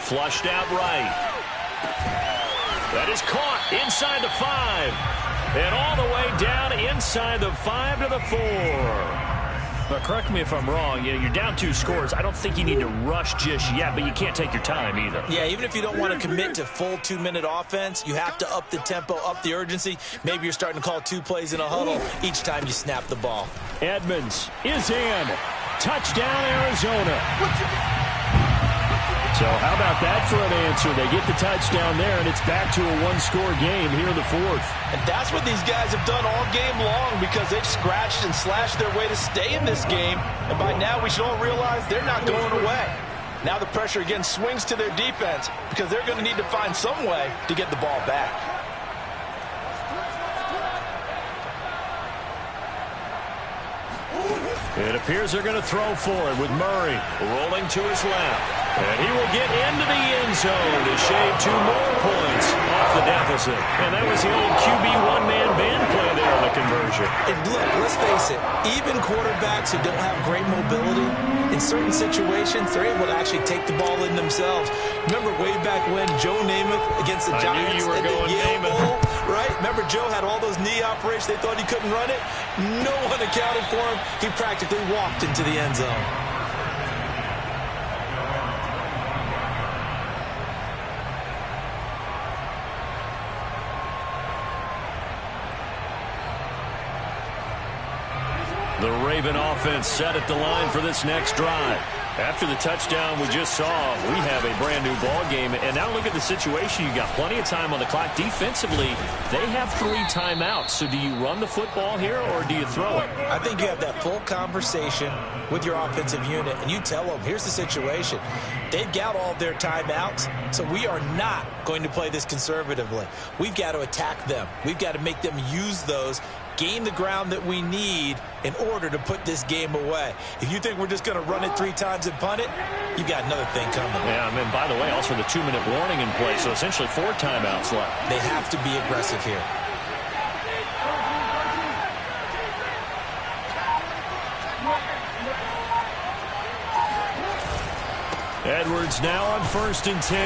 Flushed out right. That is caught inside the 5. And all the way down inside the 5 to the 4. But correct me if I'm wrong. You're down 2 scores. I don't think you need to rush just yet, but you can't take your time either. Yeah, even if you don't want to commit to full 2-minute offense, you have to up the tempo, up the urgency. Maybe you're starting to call 2 plays in a huddle each time you snap the ball. Edmonds is in. Touchdown, Arizona. So how about that for an answer? They get the touchdown there, and it's back to a 1-score game here in the fourth. And that's what these guys have done all game long because they've scratched and slashed their way to stay in this game. And by now we should all realize they're not going away. Now the pressure again swings to their defense because they're going to need to find some way to get the ball back. It appears they're going to throw for it with Murray rolling to his left. And he will get into the end zone to shave 2 more points off the deficit. And that was the old QB one-man band play there on the conversion. And look, let's face it, even quarterbacks who don't have great mobility, in certain situations, they're able to actually take the ball in themselves. Remember way back when Joe Namath against the Giants at the Yale Bowl, right? Remember Joe had all those knee operations. They thought he couldn't run it. No one accounted for him. He practically walked into the end zone. The Raven offense set at the line for this next drive. After the touchdown we just saw, we have a brand-new ball game. And now look at the situation. You got plenty of time on the clock. Defensively, they have 3 timeouts. So do you run the football here or do you throw it? I think you have that full conversation with your offensive unit, and you tell them, here's the situation. They've got all their timeouts, so we are not going to play this conservatively. We've got to attack them. We've got to make them use those, gain the ground that we need in order to put this game away. If you think we're just going to run it 3 times and punt it, you got another thing coming. Yeah, and by the way, also the 2-minute warning in place, so essentially 4 timeouts left. They have to be aggressive here. Edwards now on 1st and 10.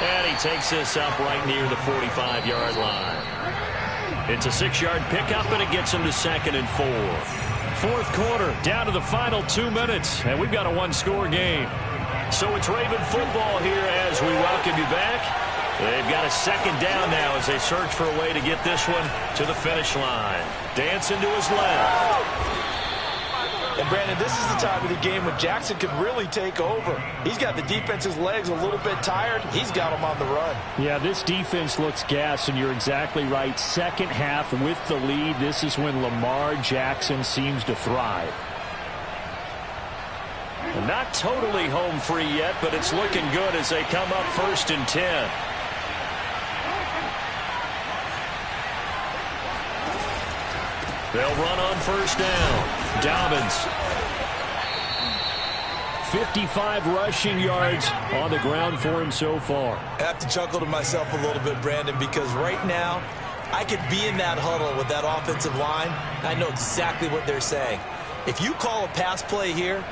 And he takes this up right near the 45-yard line. It's a 6-yard pickup, and it gets him to 2nd and 4. 4th quarter, down to the final 2 minutes, and we've got a 1-score game. So it's Raven football here as we welcome you back. They've got a 2nd down now as they search for a way to get this one to the finish line. Dancing to his left. And, Brandon, this is the time of the game when Jackson could really take over. He's got the defense's legs a little bit tired. He's got them on the run. Yeah, this defense looks gassed, and you're exactly right. Second half with the lead, this is when Lamar Jackson seems to thrive. And not totally home free yet, but it's looking good as they come up 1st and 10. They'll run on 1st down. Dobbins. 55 rushing yards on the ground for him so far. I have to chuckle to myself a little bit, Brandon, because right now I could be in that huddle with that offensive line. I know exactly what they're saying. If you call a pass play here,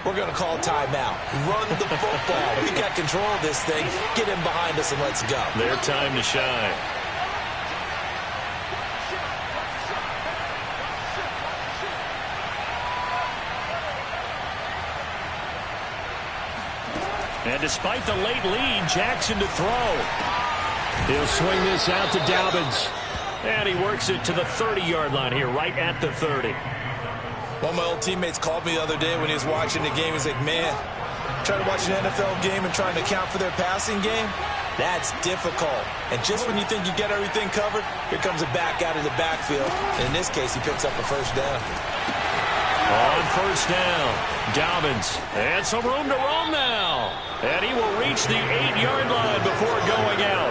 we're going to call timeout. Run the football. We got control of this thing. Get him behind us and let's go. Their time to shine. And despite the late lead, Jackson to throw. He'll swing this out to Dobbins. And he works it to the 30-yard line here, right at the 30. One of my old teammates called me the other day when he was watching the game. He's like, man, trying to watch an NFL game and trying to account for their passing game, that's difficult. And just when you think you get everything covered, here comes a back out of the backfield. And in this case, he picks up a 1st down. On 1st down, Dobbins. And some room to roam now. And he will reach the 8-yard line before going out.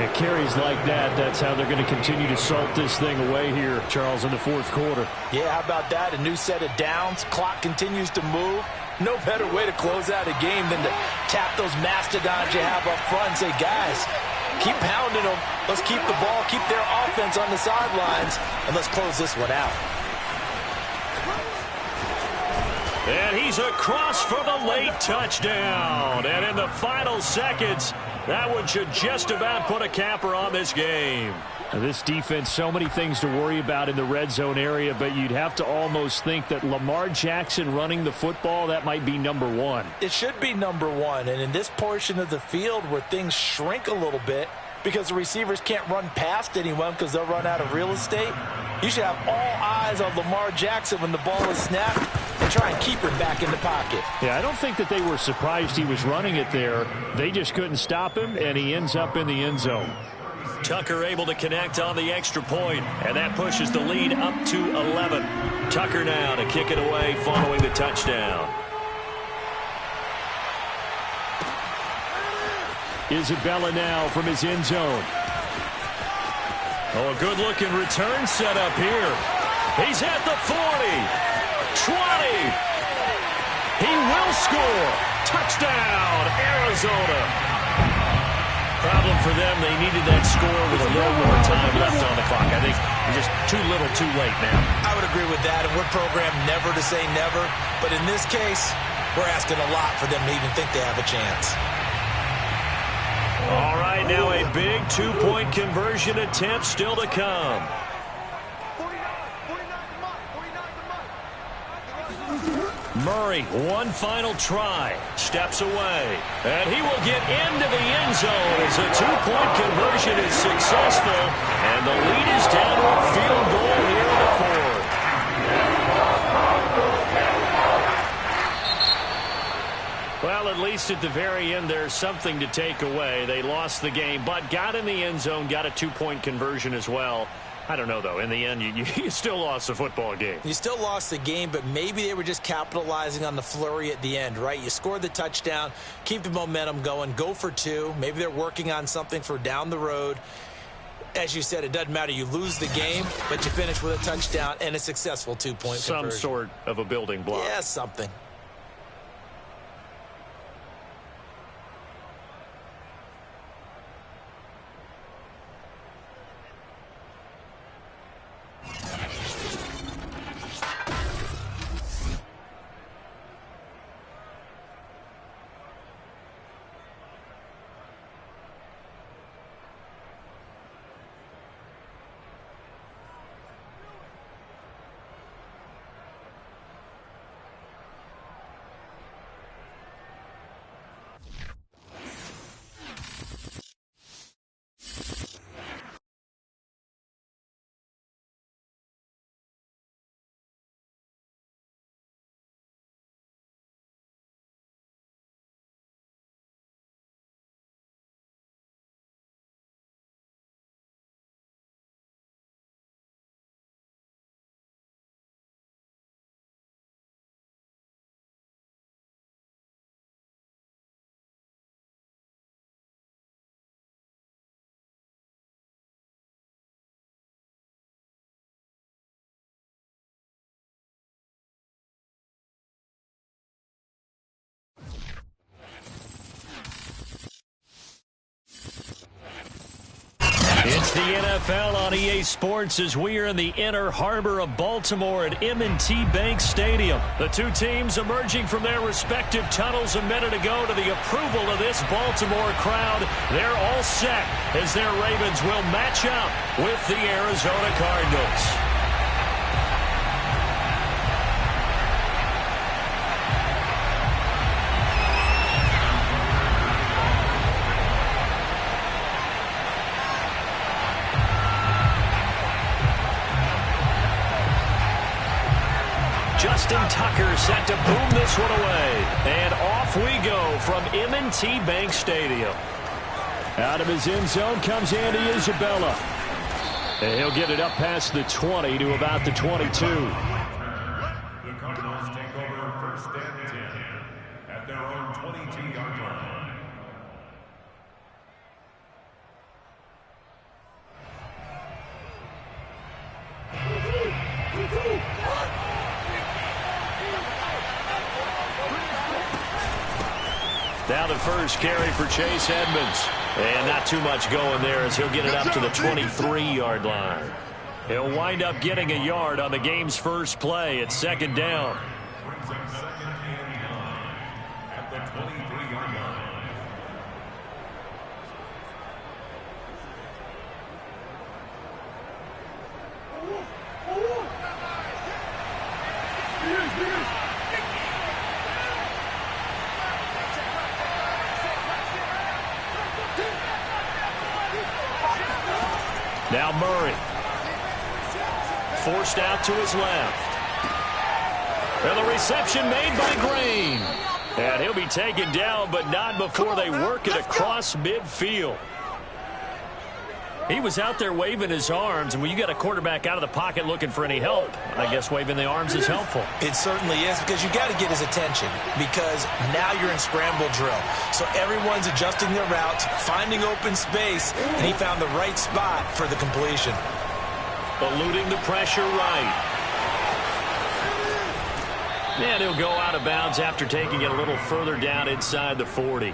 It carries like that. That's how they're going to continue to salt this thing away here, Charles, in the 4th quarter. Yeah, how about that? A new set of downs. Clock continues to move. No better way to close out a game than to tap those mastodons you have up front and say, guys, keep pounding them. Let's keep the ball, keep their offense on the sidelines, and let's close this one out. And he's across for the late touchdown. And in the final seconds, that one should just about put a capper on this game. Now, this defense, so many things to worry about in the red zone area, but you'd have to almost think that Lamar Jackson running the football, that might be number 1. It should be number 1. And in this portion of the field where things shrink a little bit because the receivers can't run past anyone because they'll run out of real estate, you should have all eyes on Lamar Jackson when the ball is snapped and try and keep him back in the pocket. Yeah, I don't think that they were surprised he was running it there. They just couldn't stop him, and he ends up in the end zone. Tucker able to connect on the extra point, and that pushes the lead up to 11. Tucker now to kick it away following the touchdown. Isabella now from his end zone. Oh, a good-looking return set up here. He's at the 40. 20. He will score. Touchdown, Arizona. Problem for them, they needed that score with a little more time left on the clock. I think just too little too late now. I would agree with that, and we're programmed never to say never. But in this case, we're asking a lot for them to even think they have a chance. All right, now a big two-point conversion attempt still to come. Murray, one final try, steps away, and he will get into the end zone as a two-point conversion is successful, and the lead is down to a field goal here in the 4th. at least at the very end, there's something to take away. They lost the game, but got in the end zone, got a 2-point conversion as well. I don't know, though. In the end, you still lost the football game. You still lost the game, but maybe they were just capitalizing on the flurry at the end, right? You scored the touchdown, keep the momentum going, go for 2. Maybe they're working on something for down the road. As you said, it doesn't matter. You lose the game, but you finish with a touchdown and a successful 2-point conversion. Some sort of a building block. Yeah, something. It's the NFL on EA Sports as we are in the inner harbor of Baltimore at M&T Bank Stadium. The two teams emerging from their respective tunnels a minute ago to the approval of this Baltimore crowd. They're all set as their Ravens will match up with the Arizona Cardinals. Justin Tucker set to boom this one away. And off we go from M&T Bank Stadium. Out of his end zone comes Andy Isabella. And he'll get it up past the 20 to about the 22. The Cardinals take over first and 10 at their own 22-yard line. Now the first carry for Chase Edmonds. And not too much going there as he'll get it up to the 23-yard line. He'll wind up getting a yard on the game's first play. It's second down. Brings up second and 9 at the 23-yard line. Now Murray. Forced out to his left. And the reception made by Green. And he'll be taken down, but not before they work it across midfield. He was out there waving his arms, and when you got a quarterback out of the pocket looking for any help, I guess waving the arms is helpful. It certainly is, because you got to get his attention, because now you're in scramble drill. So everyone's adjusting their routes, finding open space, and he found the right spot for the completion. Eluding the pressure right. And he'll go out of bounds after taking it a little further down inside the 40.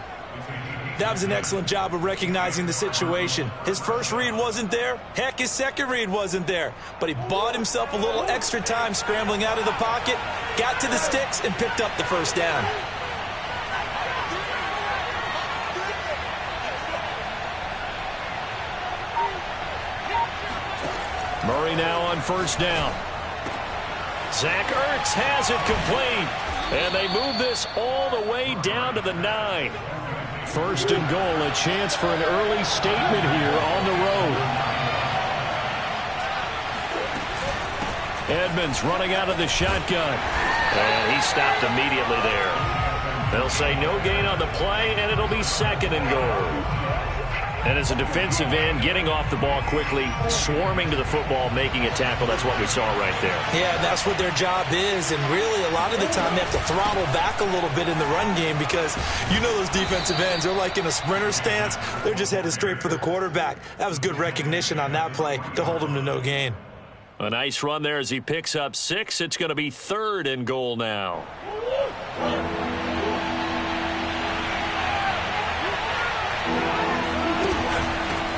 That was an excellent job of recognizing the situation. His first read wasn't there. Heck, his second read wasn't there. But he bought himself a little extra time scrambling out of the pocket, got to the sticks, and picked up the first down. Murray now on first down. Zach Ertz has it complete. And they move this all the way down to the 9. First and goal, a chance for an early statement here on the road. Edmonds running out of the shotgun. And he stopped immediately there. They'll say no gain on the play, and it'll be 2nd and goal. And as a defensive end, getting off the ball quickly, swarming to the football, making a tackle, that's what we saw right there. Yeah, that's what their job is, and really a lot of the time they have to throttle back a little bit in the run game because you know those defensive ends, they're like in a sprinter stance. They're just headed straight for the quarterback. That was good recognition on that play to hold them to no gain. A nice run there as he picks up 6. It's going to be 3rd and goal now.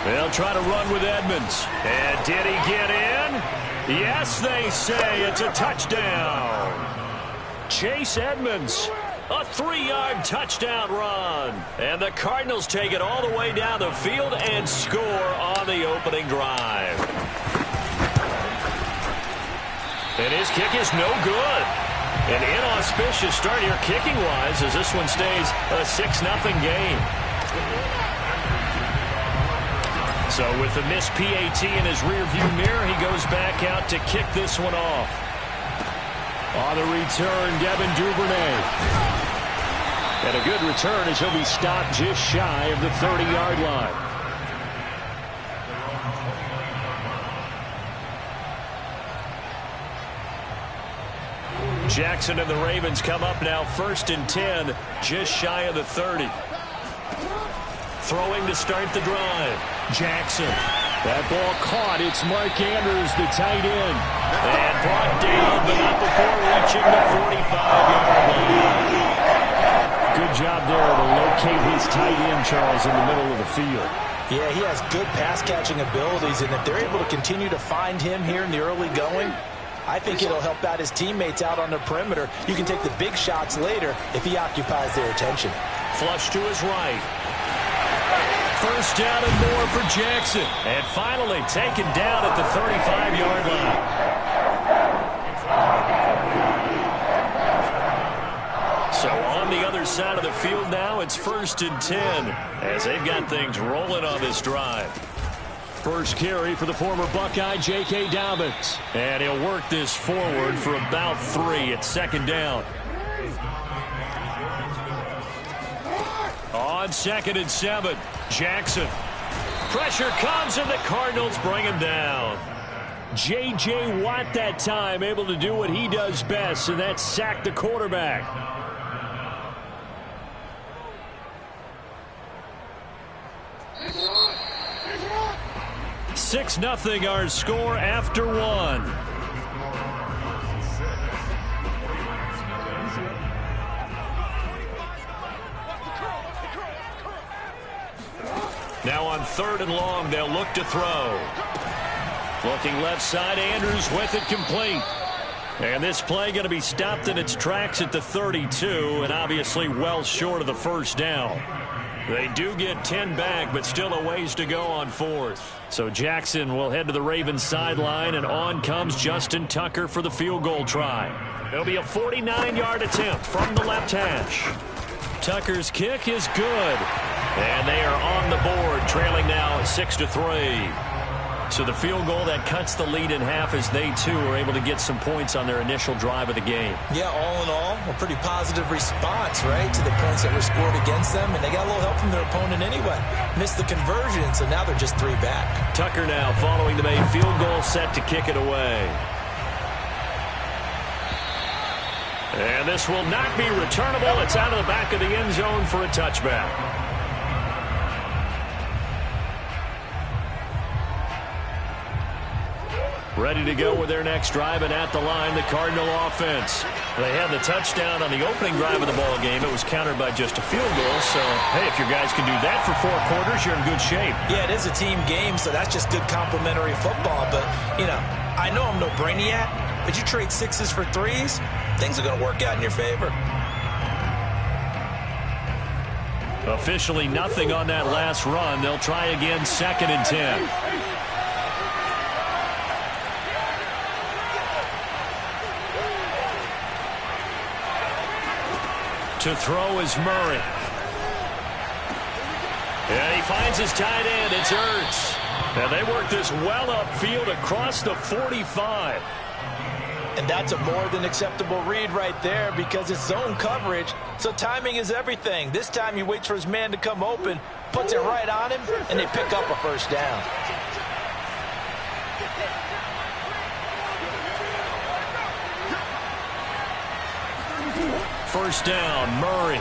They'll try to run with Edmonds. And did he get in? Yes, they say it's a touchdown. Chase Edmonds, a 3-yard touchdown run. And the Cardinals take it all the way down the field and score on the opening drive. And his kick is no good. An inauspicious start here kicking-wise as this one stays a 6-0 game. So with the missed PAT in his rearview mirror, he goes back out to kick this one off. On the return, Devin Duvernay. And a good return as he'll be stopped just shy of the 30-yard line. Jackson and the Ravens come up now 1st and 10, just shy of the 30. Throwing to start the drive. Jackson. That ball caught. It's Mark Andrews, the tight end. And brought down, but not before reaching the 45-yard line. Good job there to locate his tight end, Charles, in the middle of the field. Yeah, he has good pass-catching abilities, and if they're able to continue to find him here in the early going, I think it'll help out his teammates out on the perimeter. You can take the big shots later if he occupies their attention. Flush to his right. 1st down and more for Jackson. And finally taken down at the 35-yard line. So on the other side of the field now, it's 1st and 10 as they've got things rolling on this drive. First carry for the former Buckeye, J.K. Dobbins. And he'll work this forward for about 3 at 2nd down. On 2nd and 7, Jackson. Pressure comes, and the Cardinals bring him down. J.J. Watt that time able to do what he does best, and that's sack the quarterback. 6-0 our score after 1. Now on 3rd and long, they'll look to throw. Looking left side, Andrews with it complete. And this play going to be stopped in its tracks at the 32, and obviously well short of the 1st down. They do get 10 back, but still a ways to go on 4th. So Jackson will head to the Ravens sideline, and on comes Justin Tucker for the field goal try. It'll be a 49-yard attempt from the left hash. Tucker's kick is good. And they are on the board, trailing now 6-3. So the field goal that cuts the lead in half as they, too, are able to get some points on their initial drive of the game. Yeah, all in all, a pretty positive response, right, to the points that were scored against them. And they got a little help from their opponent anyway. Missed the conversion, so now they're just 3 back. Tucker now following the made field goal, set to kick it away. And this will not be returnable. It's out of the back of the end zone for a touchback. Ready to go with their next drive, and at the line, the Cardinal offense. They had the touchdown on the opening drive of the ball game. It was countered by just a field goal, so, hey, if your guys can do that for 4 quarters, you're in good shape. Yeah, it is a team game, so that's just good complimentary football. But, you know, I know I'm no brainiac, but you trade 6s for 3s, things are going to work out in your favor. Officially nothing on that last run. They'll try again, 2nd and 10. To throw is Murray. And he finds his tight end. It's Ertz. And they work this well upfield across the 45. And that's a more than acceptable read right there because it's zone coverage, so timing is everything. This time he waits for his man to come open, puts it right on him, and they pick up a first down. First down, Murray.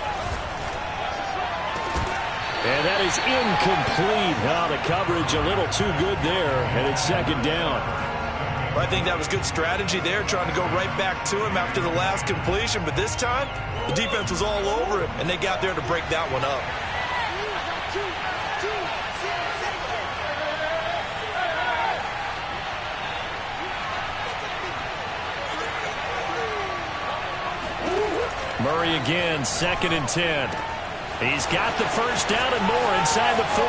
And that is incomplete. The coverage a little too good there, and it's second down. Well, I think that was good strategy there, trying to go right back to him after the last completion. But this time, the defense was all over him, and they got there to break that one up. Murray again, 2nd and 10. He's got the first down and more inside the 40.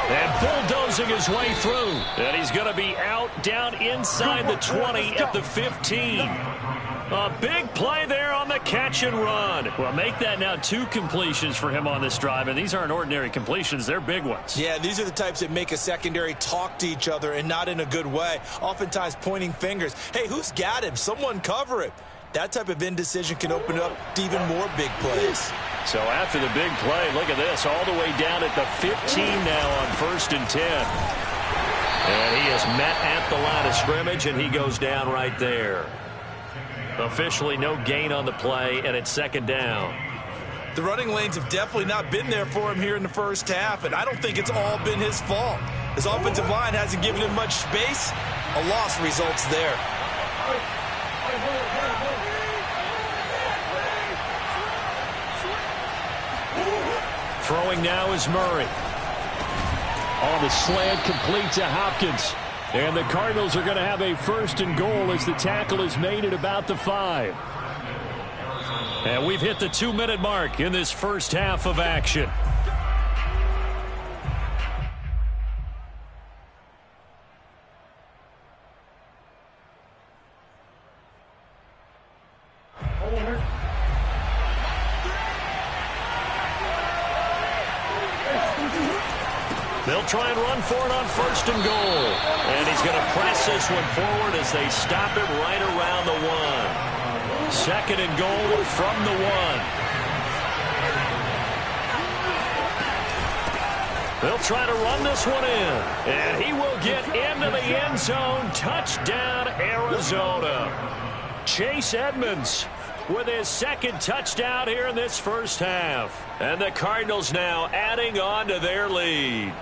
And bulldozing his way through. And he's going to be out down inside the 20 at the 15. A big play there on the catch and run. Well, make that now 2 completions for him on this drive. And these aren't ordinary completions. They're big ones. Yeah, these are the types that make a secondary talk to each other and not in a good way. Oftentimes pointing fingers. Hey, who's got him? Someone cover him. That type of indecision can open up to even more big plays. So after the big play, look at this, all the way down at the 15 now on 1st and 10. And he is met at the line of scrimmage, and he goes down right there. Officially no gain on the play, and it's 2nd down. The running lanes have definitely not been there for him here in the first half, and I don't think it's all been his fault. His offensive line hasn't given him much space. A loss results there. Throwing now is Murray. On the slant, complete to Hopkins. And the Cardinals are going to have a 1st and goal as the tackle is made at about the 5. And we've hit the 2-minute mark in this first half of action. They'll try and run for it on 1st and goal. And he's going to press this one forward as they stop him right around the 1. 2nd and goal from the 1. They'll try to run this one in. And he will get into the end zone. Touchdown, Arizona. Chase Edmonds with his 2nd touchdown here in this first half. And the Cardinals now adding on to their lead.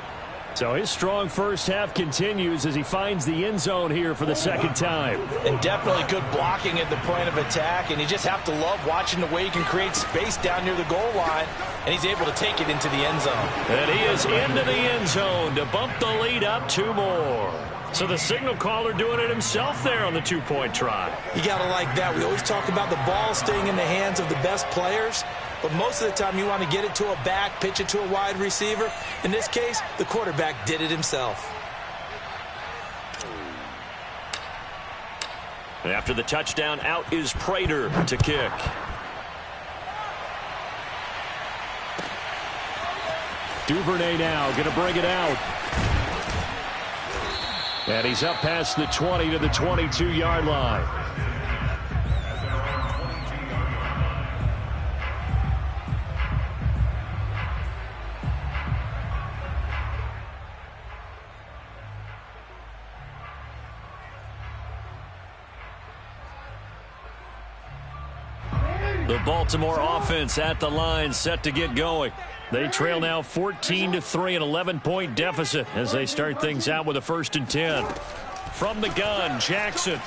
So his strong first half continues as he finds the end zone here for the 2nd time. And definitely good blocking at the point of attack, and you just have to love watching the way he can create space down near the goal line, and he's able to take it into the end zone. And he is into the end zone to bump the lead up 2 more. So the signal caller doing it himself there on the 2-point try. You got to like that. We always talk about the ball staying in the hands of the best players, but most of the time you want to get it to a back, pitch it to a wide receiver. In this case, the quarterback did it himself. After the touchdown, out is Prater to kick. Duvernay now going to bring it out. And he's up past the 20 to the 22-yard line. The Baltimore offense at the line, set to get going. They trail now 14-3, an 11-point deficit as they start things out with a 1st and 10. From the gun, Jackson.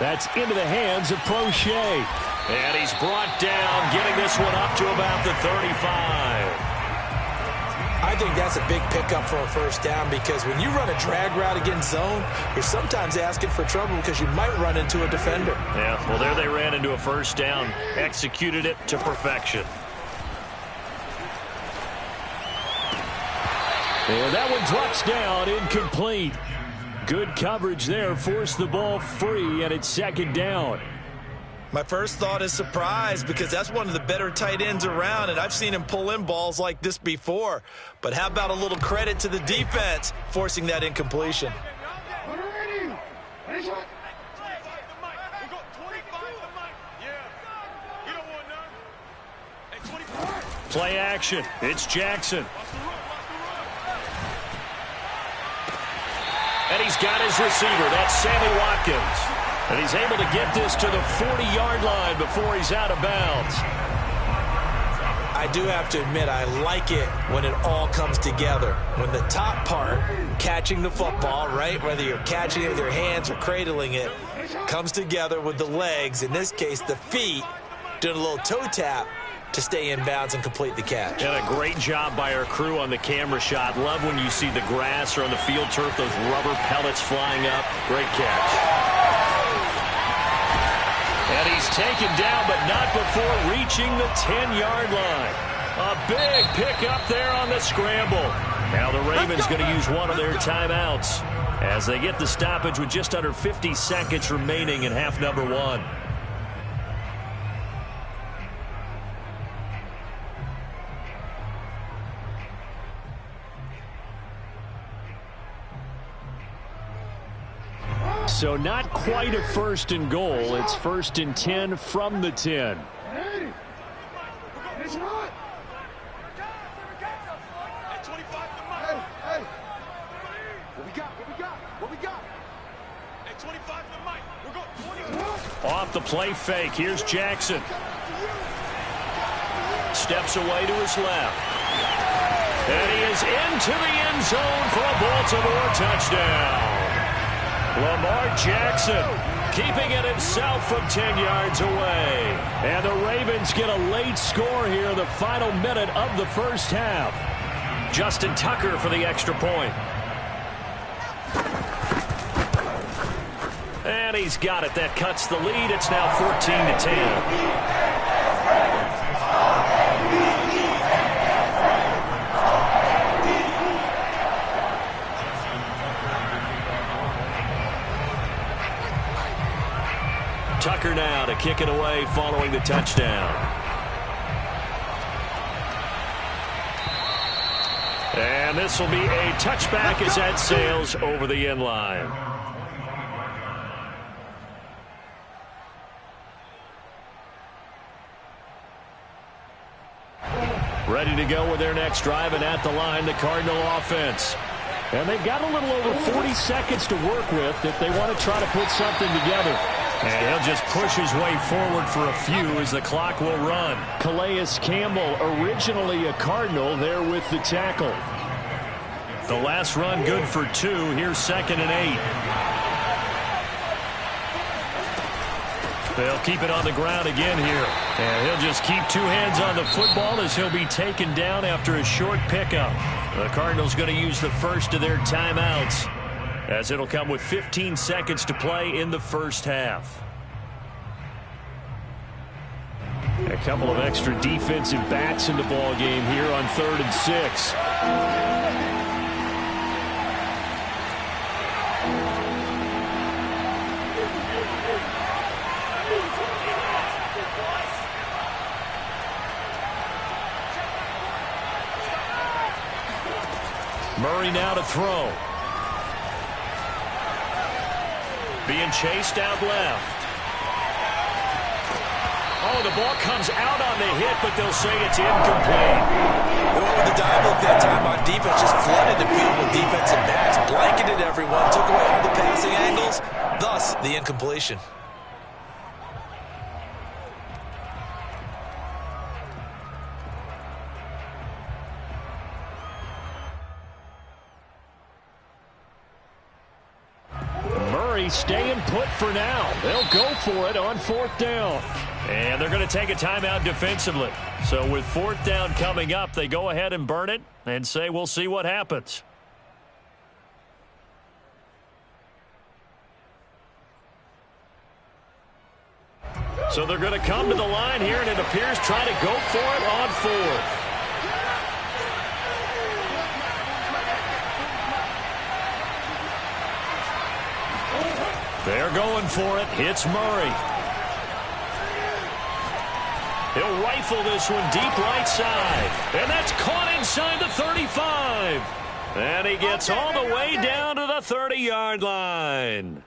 That's into the hands of Prochet. And he's brought down, getting this one up to about the 35. I think that's a big pickup for a first down because when you run a drag route against zone, you're sometimes asking for trouble because you might run into a defender. Yeah, well, there they ran into a first down, executed it to perfection. And that one drops down, incomplete. Good coverage there, forced the ball free, and it's 2nd down. My first thought is surprise because that's one of the better tight ends around, and I've seen him pull in balls like this before. But how about a little credit to the defense forcing that incompletion? Play action. It's Jackson. And he's got his receiver. That's Sammy Watkins. And he's able to get this to the 40-yard line before he's out of bounds. I do have to admit, I like it when it all comes together. When the top part, catching the football, right, whether you're catching it with your hands or cradling it, comes together with the legs, in this case the feet, doing a little toe tap to stay in bounds and complete the catch. And a great job by our crew on the camera shot. Love when you see the grass or on the field turf, those rubber pellets flying up. Great catch. And he's taken down, but not before reaching the 10-yard line. A big pickup there on the scramble. Now the Ravens going to use one of their timeouts as they get the stoppage with just under 50 seconds remaining in half number 1. So not quite a 1st and goal. It's 1st and 10 from the 10. Hey, it's hot. Hey. What we got? Hey, 25 to Mike. We're going 20. Off the play fake. Here's Jackson. Steps away to his left. And he is into the end zone for a Baltimore touchdown. Lamar Jackson keeping it himself from 10 yards away. And the Ravens get a late score here in the final minute of the first half. Justin Tucker for the extra point. And he's got it. That cuts the lead. It's now 14-10. Tucker now to kick it away following the touchdown. And this will be a touchback as that sails over the end line. Ready to go with their next drive, and at the line, the Cardinal offense. And they've got a little over 40 seconds to work with if they want to try to put something together. And he'll just push his way forward for a few as the clock will run. Calais Campbell, originally a Cardinal, there with the tackle. The last run good for 2. Here's 2nd and 8. They'll keep it on the ground again here. And he'll just keep 2 hands on the football as he'll be taken down after a short pickup. The Cardinals going to use the first of their timeouts, as it'll come with 15 seconds to play in the first half. A couple of extra defensive backs in the ball game here on 3rd and 6. Murray now to throw. Being chased out left. Oh, the ball comes out on the hit, but they'll say it's incomplete. They went with the dive look that time on defense, just flooded the field with defensive backs, blanketed everyone, took away all the passing angles, thus the incompletion. Staying put for now. They'll go for it on 4th down. And they're going to take a timeout defensively. So with 4th down coming up, they go ahead and burn it and say we'll see what happens. So they're going to come to the line here, and it appears try to go for it on 4th. They're going for it. Hits Murray. He'll rifle this one deep right side. And that's caught inside the 35. And he gets all the way down to the 30-yard line.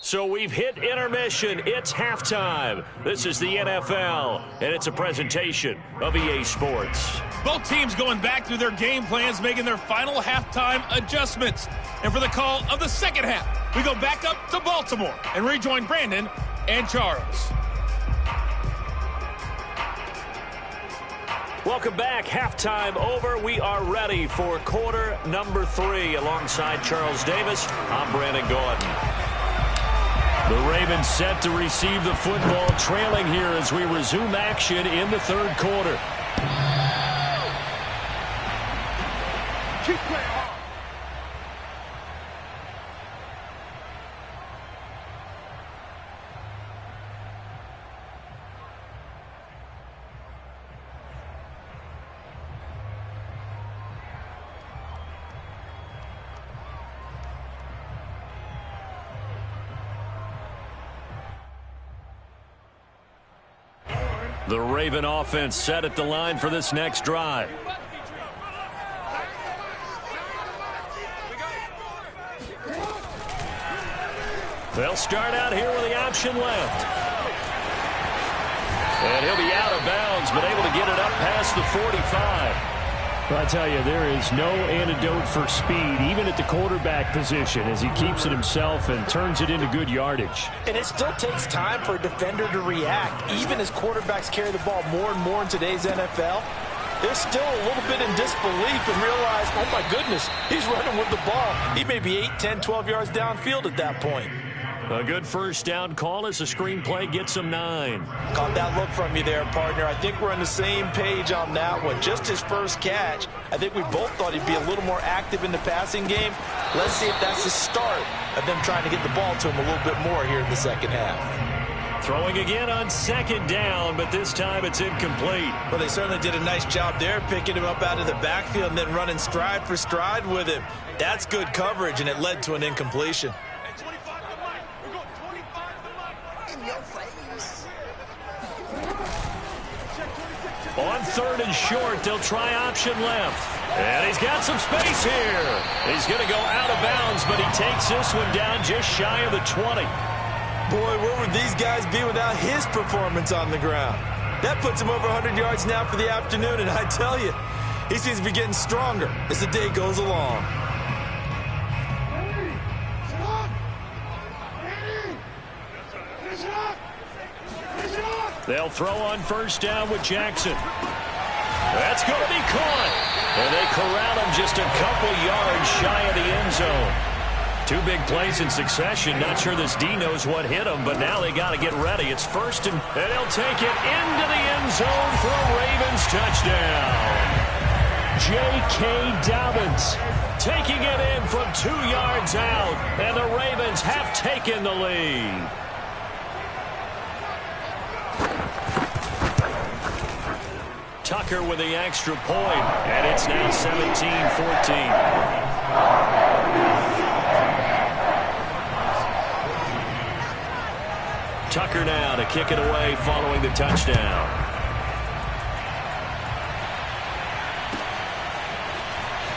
So we've hit intermission. It's halftime. This is the NFL, and it's a presentation of EA Sports. Both teams going back through their game plans, making their final halftime adjustments. And for the call of the second half, we go back up to Baltimore and rejoin Brandon and Charles. Welcome back. Halftime over. We are ready for quarter number 3. Alongside Charles Davis, I'm Brandon Gordon. The Ravens set to receive the football, trailing here as we resume action in the third quarter. Keep playing hard. The Raven offense set at the line for this next drive. They'll start out here with the option left. And he'll be out of bounds, but able to get it up past the 45. Well, I tell you, there is no antidote for speed, even at the quarterback position, as he keeps it himself and turns it into good yardage. And it still takes time for a defender to react. Even as quarterbacks carry the ball more and more in today's NFL, they're still a little bit in disbelief and realize, oh my goodness, he's running with the ball. He may be 8, 10, 12 yards downfield at that point. A good first down call as the screen play gets him 9. Caught that look from you there, partner. I think we're on the same page on that one. Just his first catch. I think we both thought he'd be a little more active in the passing game. Let's see if that's the start of them trying to get the ball to him a little bit more here in the second half. Throwing again on second down, but this time it's incomplete. Well, they certainly did a nice job there, picking him up out of the backfield and then running stride for stride with him. That's good coverage, and it led to an incompletion. On third and short, they'll try option left. And he's got some space here. He's going to go out of bounds, but he takes this one down just shy of the 20. Boy, where would these guys be without his performance on the ground? That puts him over 100 yards now for the afternoon, and I tell you, he seems to be getting stronger as the day goes along. They'll throw on first down with Jackson. That's going to be caught. And they corral him just a couple yards shy of the end zone. 2 big plays in succession. Not sure this D knows what hit him, but now they got to get ready. It's first and he'll take it into the end zone for a Ravens touchdown. J.K. Dobbins taking it in from 2 yards out, and the Ravens have taken the lead. Tucker with the extra point, and it's now 17-14. Tucker now to kick it away following the touchdown.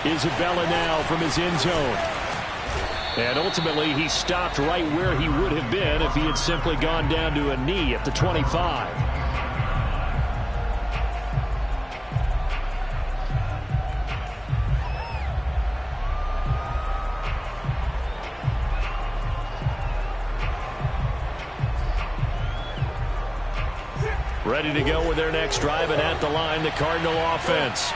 Isabella now from his end zone. And ultimately, he stopped right where he would have been if he had simply gone down to a knee at the 25. Ready to go with their next drive, and at the line, the Cardinal offense.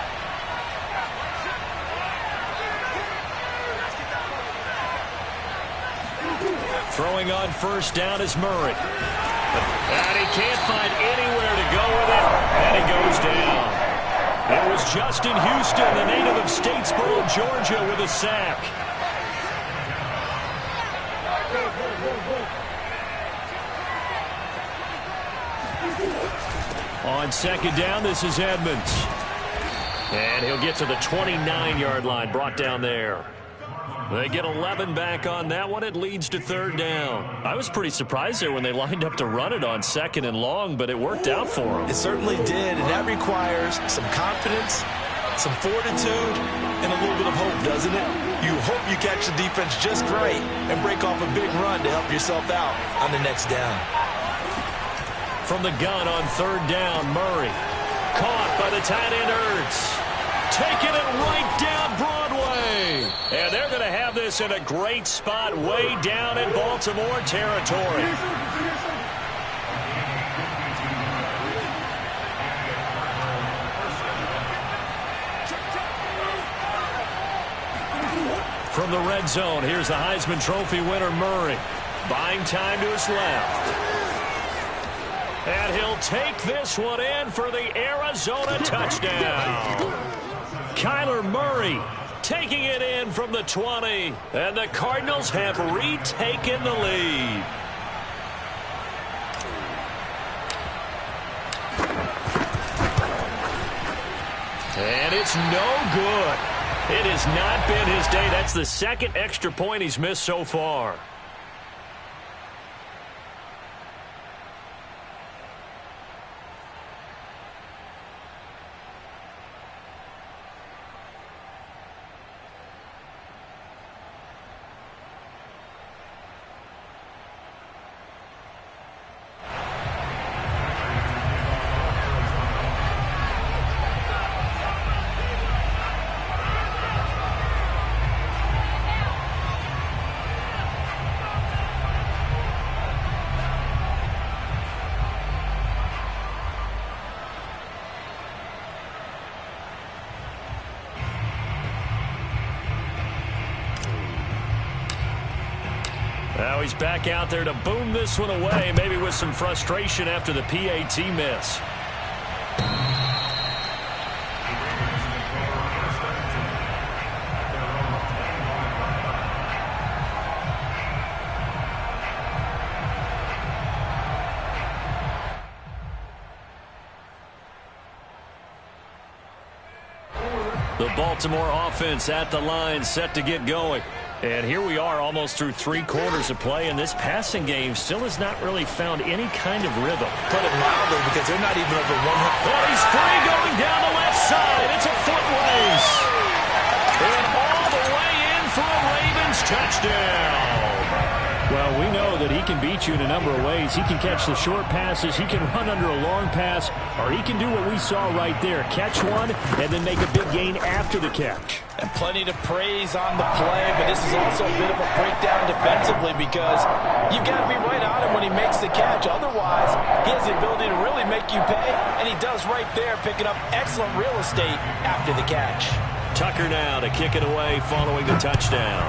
Throwing on first down is Murray. And he can't find anywhere to go with it, and he goes down. It was Justin Houston, the native of Statesboro, Georgia, with a sack. On second down, this is Edmonds. And he'll get to the 29-yard line, brought down there. They get 11 back on that one. It leads to third down. I was pretty surprised there when they lined up to run it on second and long, but it worked out for them. It certainly did, and that requires some confidence, some fortitude, and a little bit of hope, doesn't it? You hope you catch the defense just right and break off a big run to help yourself out on the next down. From the gun on third down, Murray. Caught by the tight end, Ertz. Taking it right down Broadway. And they're going to have this in a great spot way down in Baltimore territory. From the red zone, here's the Heisman Trophy winner, Murray. Buying time to his left. And he'll take this one in for the Arizona touchdown. Kyler Murray taking it in from the 20. And the Cardinals have retaken the lead. And it's no good. It has not been his day. That's the second extra point he's missed so far. Now he's back out there to boom this one away, maybe with some frustration after the PAT miss. The Baltimore offense at the line, set to get going. And here we are almost through 3 quarters of play, and this passing game still has not really found any kind of rhythm. Put it mildly, because they're not even over 100. Well, he's free going down the left side. It's a foot race. And all the way in for a Ravens touchdown. Well, we know that he can beat you in a number of ways. He can catch the short passes, he can run under a long pass, or he can do what we saw right there, catch one and then make a big gain after the catch. And plenty to praise on the play, but this is also a bit of a breakdown defensively because you've got to be right on him when he makes the catch. Otherwise, he has the ability to really make you pay, and he does right there, picking up excellent real estate after the catch. Tucker now to kick it away following the touchdown.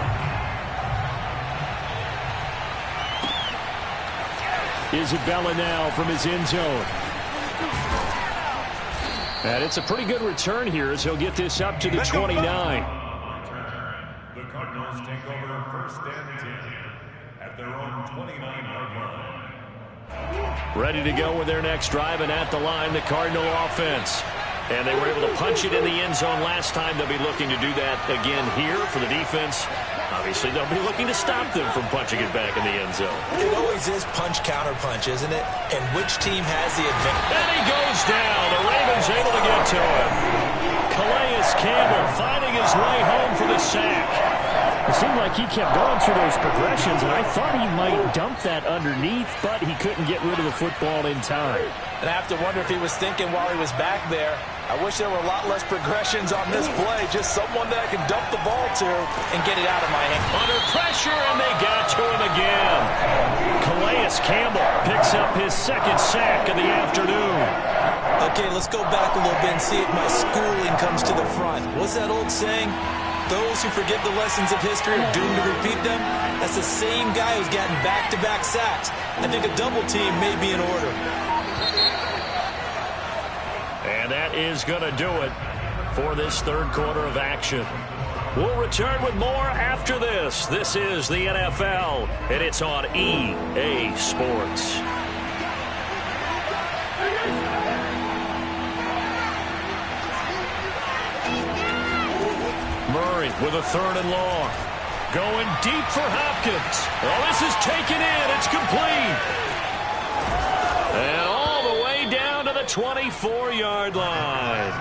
Isabella now from his end zone. And it's a pretty good return here as he'll get this up to the 29. The Cardinals take over first and 10 at their own 29-yard line. Ready to go with their next drive, and at the line, the Cardinal offense. And they were able to punch it in the end zone last time. They'll be looking to do that again here for the defense. Obviously, they'll be looking to stop them from punching it back in the end zone. It always is punch-counter-punch, isn't it? And which team has the advantage? And he goes down. The Ravens able to get to him. Calais Campbell finding his way home for the sack. It seemed like he kept going through those progressions, and I thought he might dump that underneath, but he couldn't get rid of the football in time. And I have to wonder if he was thinking while he was back there, I wish there were a lot less progressions on this play, just someone that I can dump the ball to and get it out of my hand. Under pressure, and they got to him again. Calais Campbell picks up his second sack of the afternoon. Okay, let's go back a little bit and see if my schooling comes to the front. What's that old saying? Those who forget the lessons of history are doomed to repeat them. That's the same guy who's gotten back-to-back sacks. I think a double team may be in order. And that is going to do it for this third quarter of action. We'll return with more after this. This is the NFL, and it's on EA Sports. Murray with a third and long. Going deep for Hopkins. Oh, this is taken in. It's complete. And all the way down to the 24-yard line.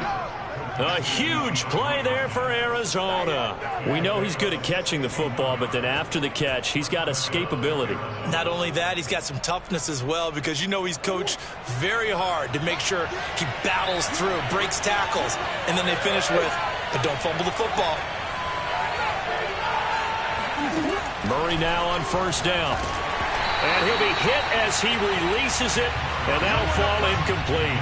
A huge play there for Arizona. We know he's good at catching the football, but then after the catch, he's got escapability. Not only that, he's got some toughness as well, because you know he's coached very hard to make sure he battles through, breaks tackles, and then they finish with, but don't fumble the football. Murray now on first down. And he'll be hit as he releases it, and that'll fall incomplete.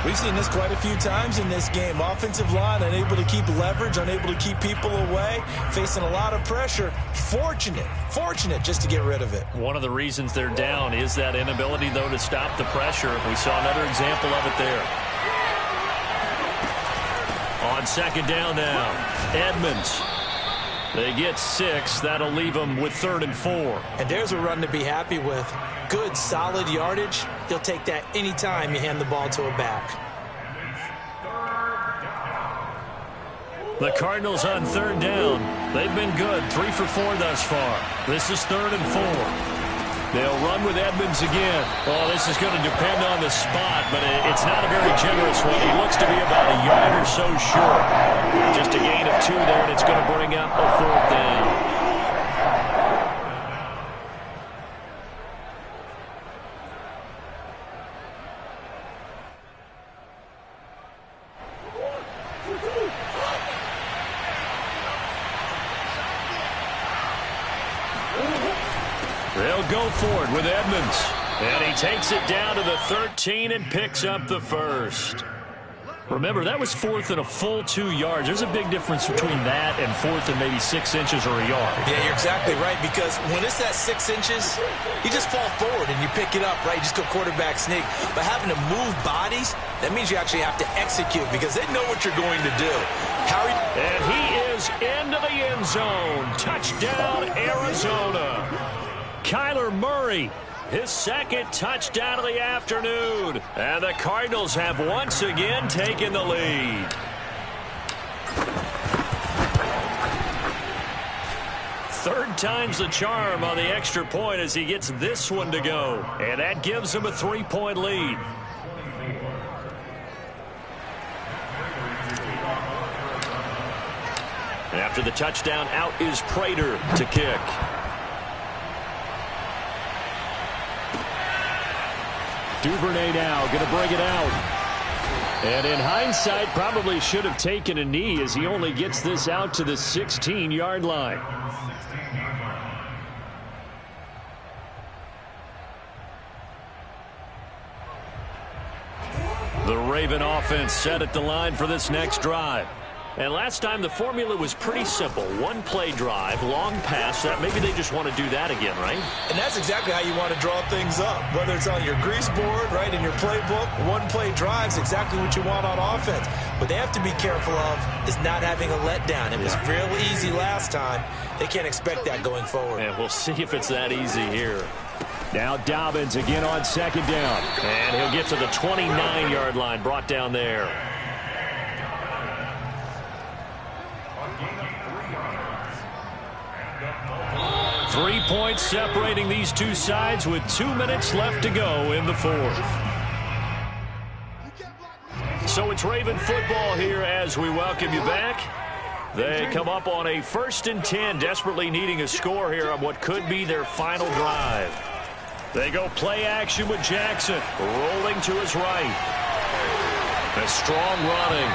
We've seen this quite a few times in this game. Offensive line unable to keep leverage, unable to keep people away, facing a lot of pressure. Fortunate just to get rid of it. One of the reasons they're down is that inability, though, to stop the pressure. We saw another example of it there. On second down now, Edmonds. They get 6. That'll leave them with 3rd and 4. And there's a run to be happy with. Good, solid yardage. You'll take that anytime you hand the ball to a back. The Cardinals on 3rd down. They've been good, 3 for 4 thus far. This is 3rd and 4. They'll run with Edmonds again. Well, this is going to depend on the spot, but it's not a very generous one. He looks to be about a yard or so short. Just a gain of 2 there, and it's going to bring up a 4th down. They'll go for it with Edmonds. And he takes it down to the 13 and picks up the 1st. Remember, that was 4th and a full 2 yards. There's a big difference between that and 4th and maybe 6 inches or a yard. Yeah, you're exactly right, because when it's that 6 inches, you just fall forward and you pick it up, right? You just go quarterback sneak. But having to move bodies, that means you actually have to execute, because they know what you're going to do. And he is into the end zone. Touchdown, Arizona. Kyler Murray, his 2nd touchdown of the afternoon. And the Cardinals have once again taken the lead. Third time's the charm on the extra point as he gets this one to go. And that gives him a 3-point lead. After the touchdown, out is Prater to kick. Duvernay now going to bring it out. And in hindsight, probably should have taken a knee as he only gets this out to the 16-yard line. The Raven offense set at the line for this next drive. And last time the formula was pretty simple. 1-play drive, long pass. That maybe they just want to do that again, right? And that's exactly how you want to draw things up. Whether it's on your grease board, right, in your playbook, 1-play drive's exactly what you want on offense. What they have to be careful of is not having a letdown. It was real easy last time. They can't expect that going forward. And we'll see if it's that easy here. Now Dobbins again on second down. And he'll get to the 29-yard line, brought down there. 3 points separating these two sides with 2 minutes left to go in the 4th. So it's Raven football here as we welcome you back. They come up on a 1st and 10, desperately needing a score here on what could be their final drive. They go play action with Jackson, rolling to his right. A strong running.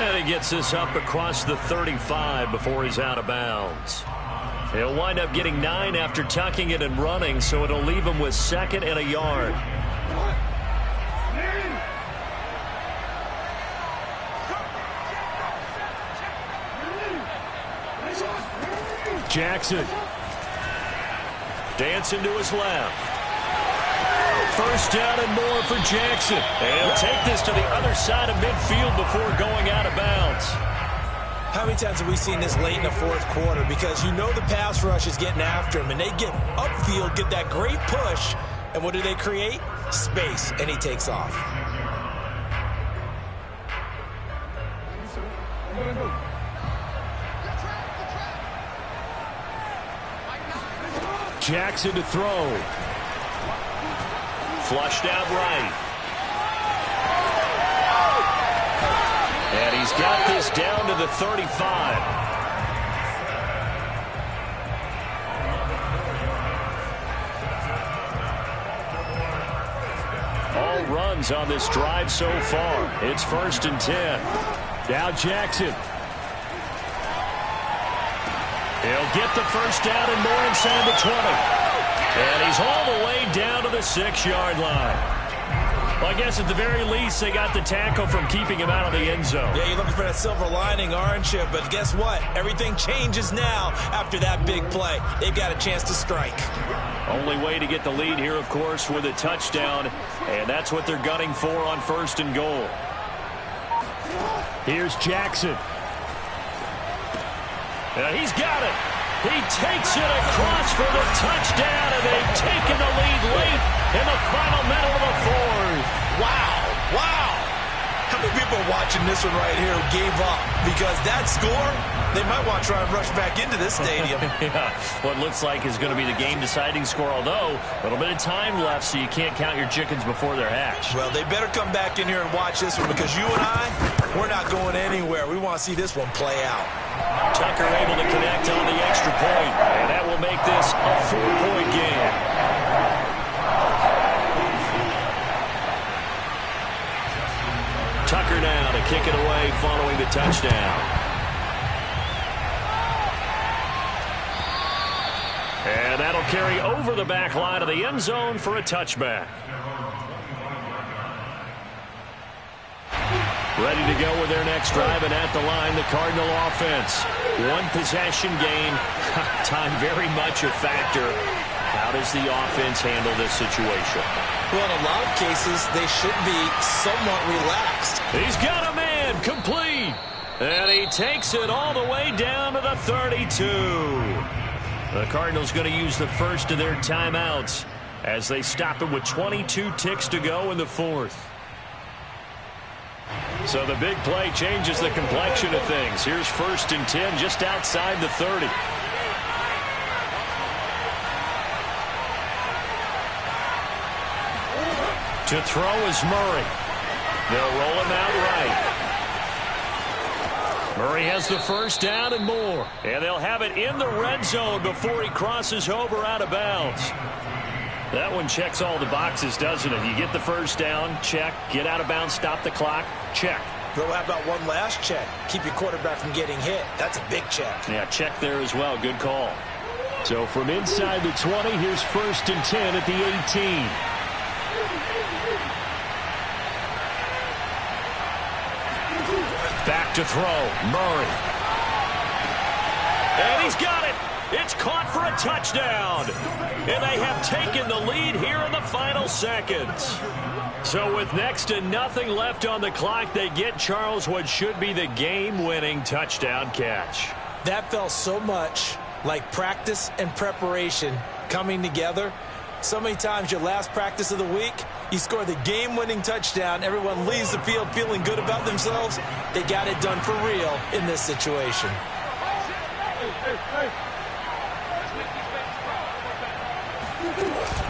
And he gets this up across the 35 before he's out of bounds. He'll wind up getting 9 after tucking it and running, so it'll leave him with 2nd and a yard. Jackson. Dancing to his left. 1st down and more for Jackson. And he'll take this to the other side of midfield before going out of bounds. How many times have we seen this late in the 4th quarter? Because you know the pass rush is getting after him, and they get upfield, get that great push, and what do they create? Space, and he takes off. Jackson to throw. Flushed out right. he's got this down to the 35. All runs on this drive so far. It's 1st and 10. Now Jackson. He'll get the first down and more inside the 20. And he's all the way down to the 6-yard line. Well, I guess at the very least, they got the tackle from keeping him out of the end zone. Yeah, you're looking for that silver lining, aren't you? But guess what? Everything changes now after that big play. They've got a chance to strike. Only way to get the lead here, of course, with a touchdown. And that's what they're gunning for on 1st and goal. Here's Jackson. He's got it. He takes it across for the touchdown, and they've taken the lead late in the final minute of the 4th. Wow. Wow. How many people are watching this one right here who gave up? Because that score, they might want to try and rush back into this stadium. Yeah, what looks like is going to be the game-deciding score, although a little bit of time left, so you can't count your chickens before they're hatched. Well, they better come back in here and watch this one, because you and I, we're not going anywhere. We want to see this one play out. Tucker able to connect on the extra point, and that will make this a 4-point game. Tucker now to kick it away following the touchdown. And that'll carry over the back line of the end zone for a touchback. Ready to go with their next drive, and at the line, the Cardinal offense. One possession game. Time very much a factor. How does the offense handle this situation? Well, in a lot of cases, they should be somewhat relaxed. He's got a man, complete. And he takes it all the way down to the 32. The Cardinals going to use the first of their timeouts as they stop it with 22 ticks to go in the 4th. So the big play changes the complexion of things. Here's 1st and 10 just outside the 30. To throw is Murray. They'll roll him out right. Murray has the first down and more. And they'll have it in the red zone before he crosses over out of bounds. That one checks all the boxes, doesn't it? You get the first down, check. Get out of bounds, stop the clock, check. But how about one last check? Keep your quarterback from getting hit. That's a big check. Yeah, check there as well. Good call. So from inside the 20, here's 1st and 10 at the 18. Back to throw, Murray. And he's got it. It's caught for a touchdown. And they have taken the lead here in the final seconds. So with next to nothing left on the clock, they get Charles what should be the game-winning touchdown catch. That felt so much like practice and preparation coming together. So many times your last practice of the week, you score the game-winning touchdown. Everyone leaves the field feeling good about themselves. They got it done for real in this situation.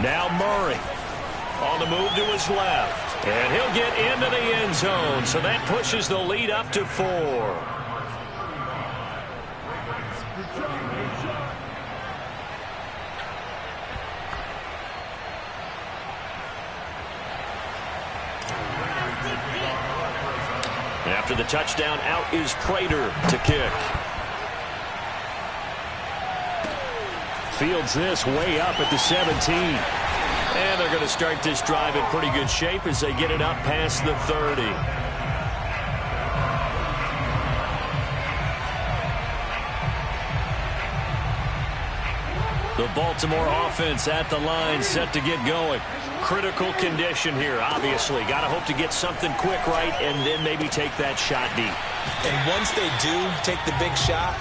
Now Murray on the move to his left. And he'll get into the end zone. So that pushes the lead up to 4. After the touchdown, out is Prater to kick. Fields this way up at the 17. And they're going to start this drive in pretty good shape as they get it up past the 30. The Baltimore offense at the line, set to get going. Critical condition here, obviously. Got to hope to get something quick right and then maybe take that shot deep. And once they do take the big shot,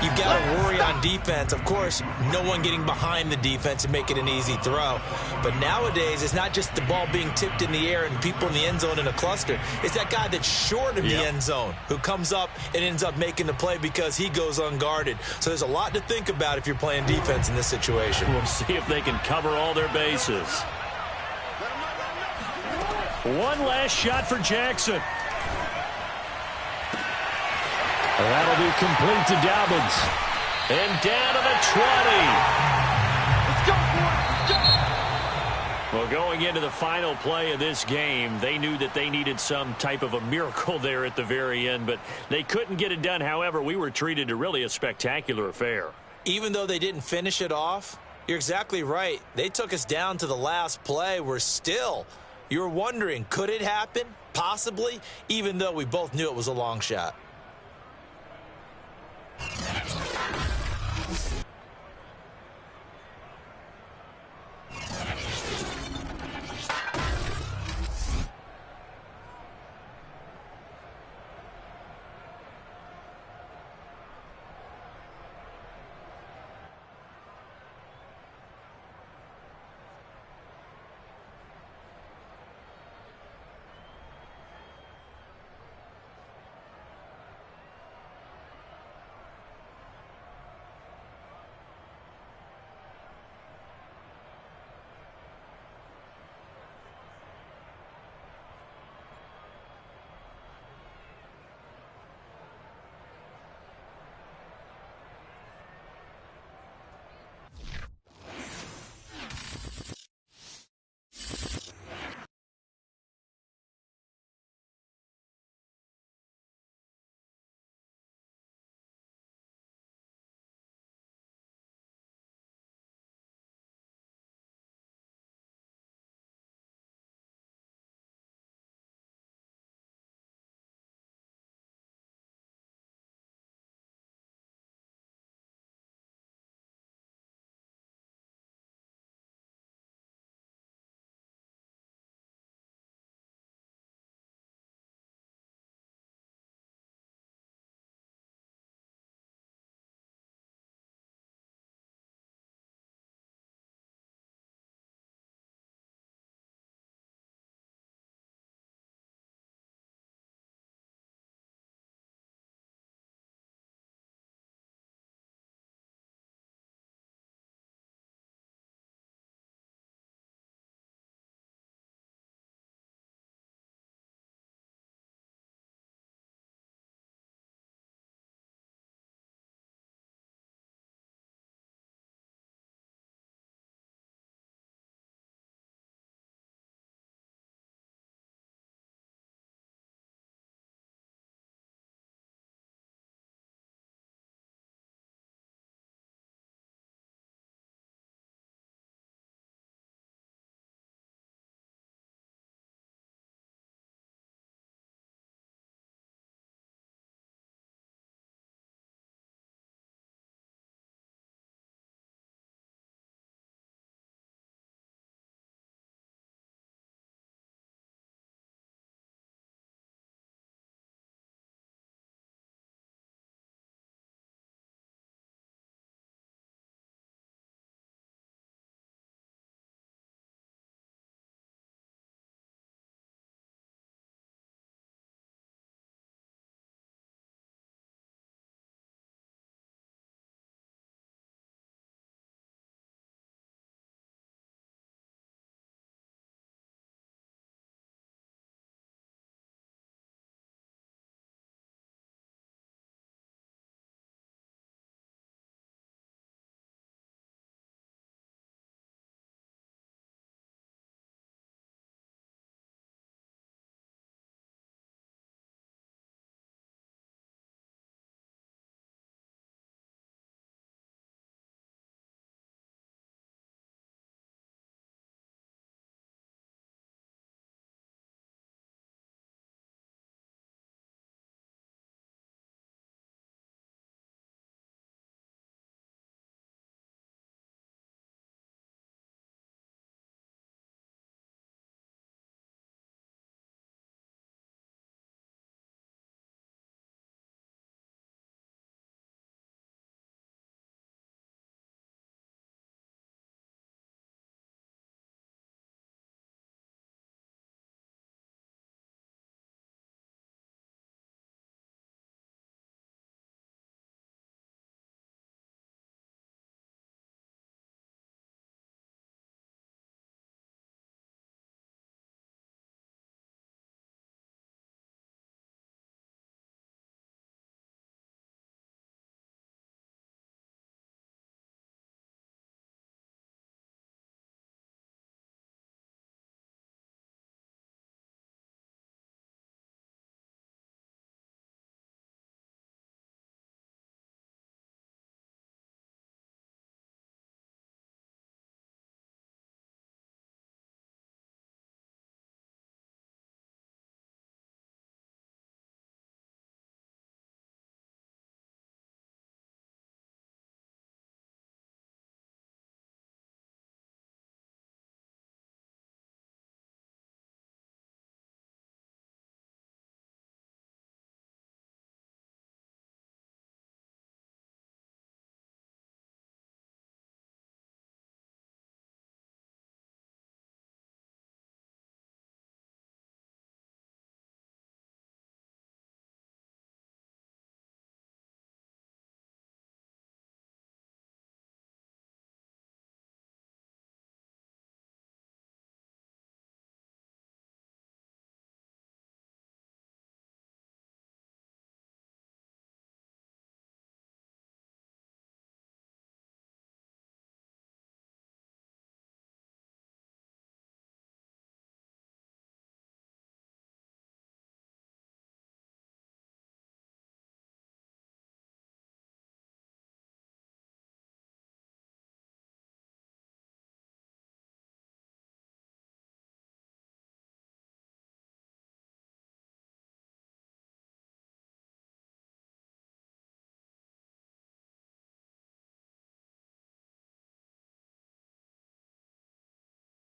you've got to worry on defense. Of course, no one getting behind the defense and make it an easy throw. But nowadays, it's not just the ball being tipped in the air and people in the end zone in a cluster. It's that guy that's short of the end zone who comes up and ends up making the play because he goes unguarded. So there's a lot to think about if you're playing defense in this situation. We'll see if they can cover all their bases. One last shot for Jackson. That'll be complete to Dobbins. And down to the 20. Let's go, boys. Let's go. Well, going into the final play of this game, they knew that they needed some type of a miracle there at the very end, but they couldn't get it done. However, we were treated to really a spectacular affair. Even though they didn't finish it off, you're exactly right. They took us down to the last play. You're wondering, could it happen? Possibly, even though we both knew it was a long shot.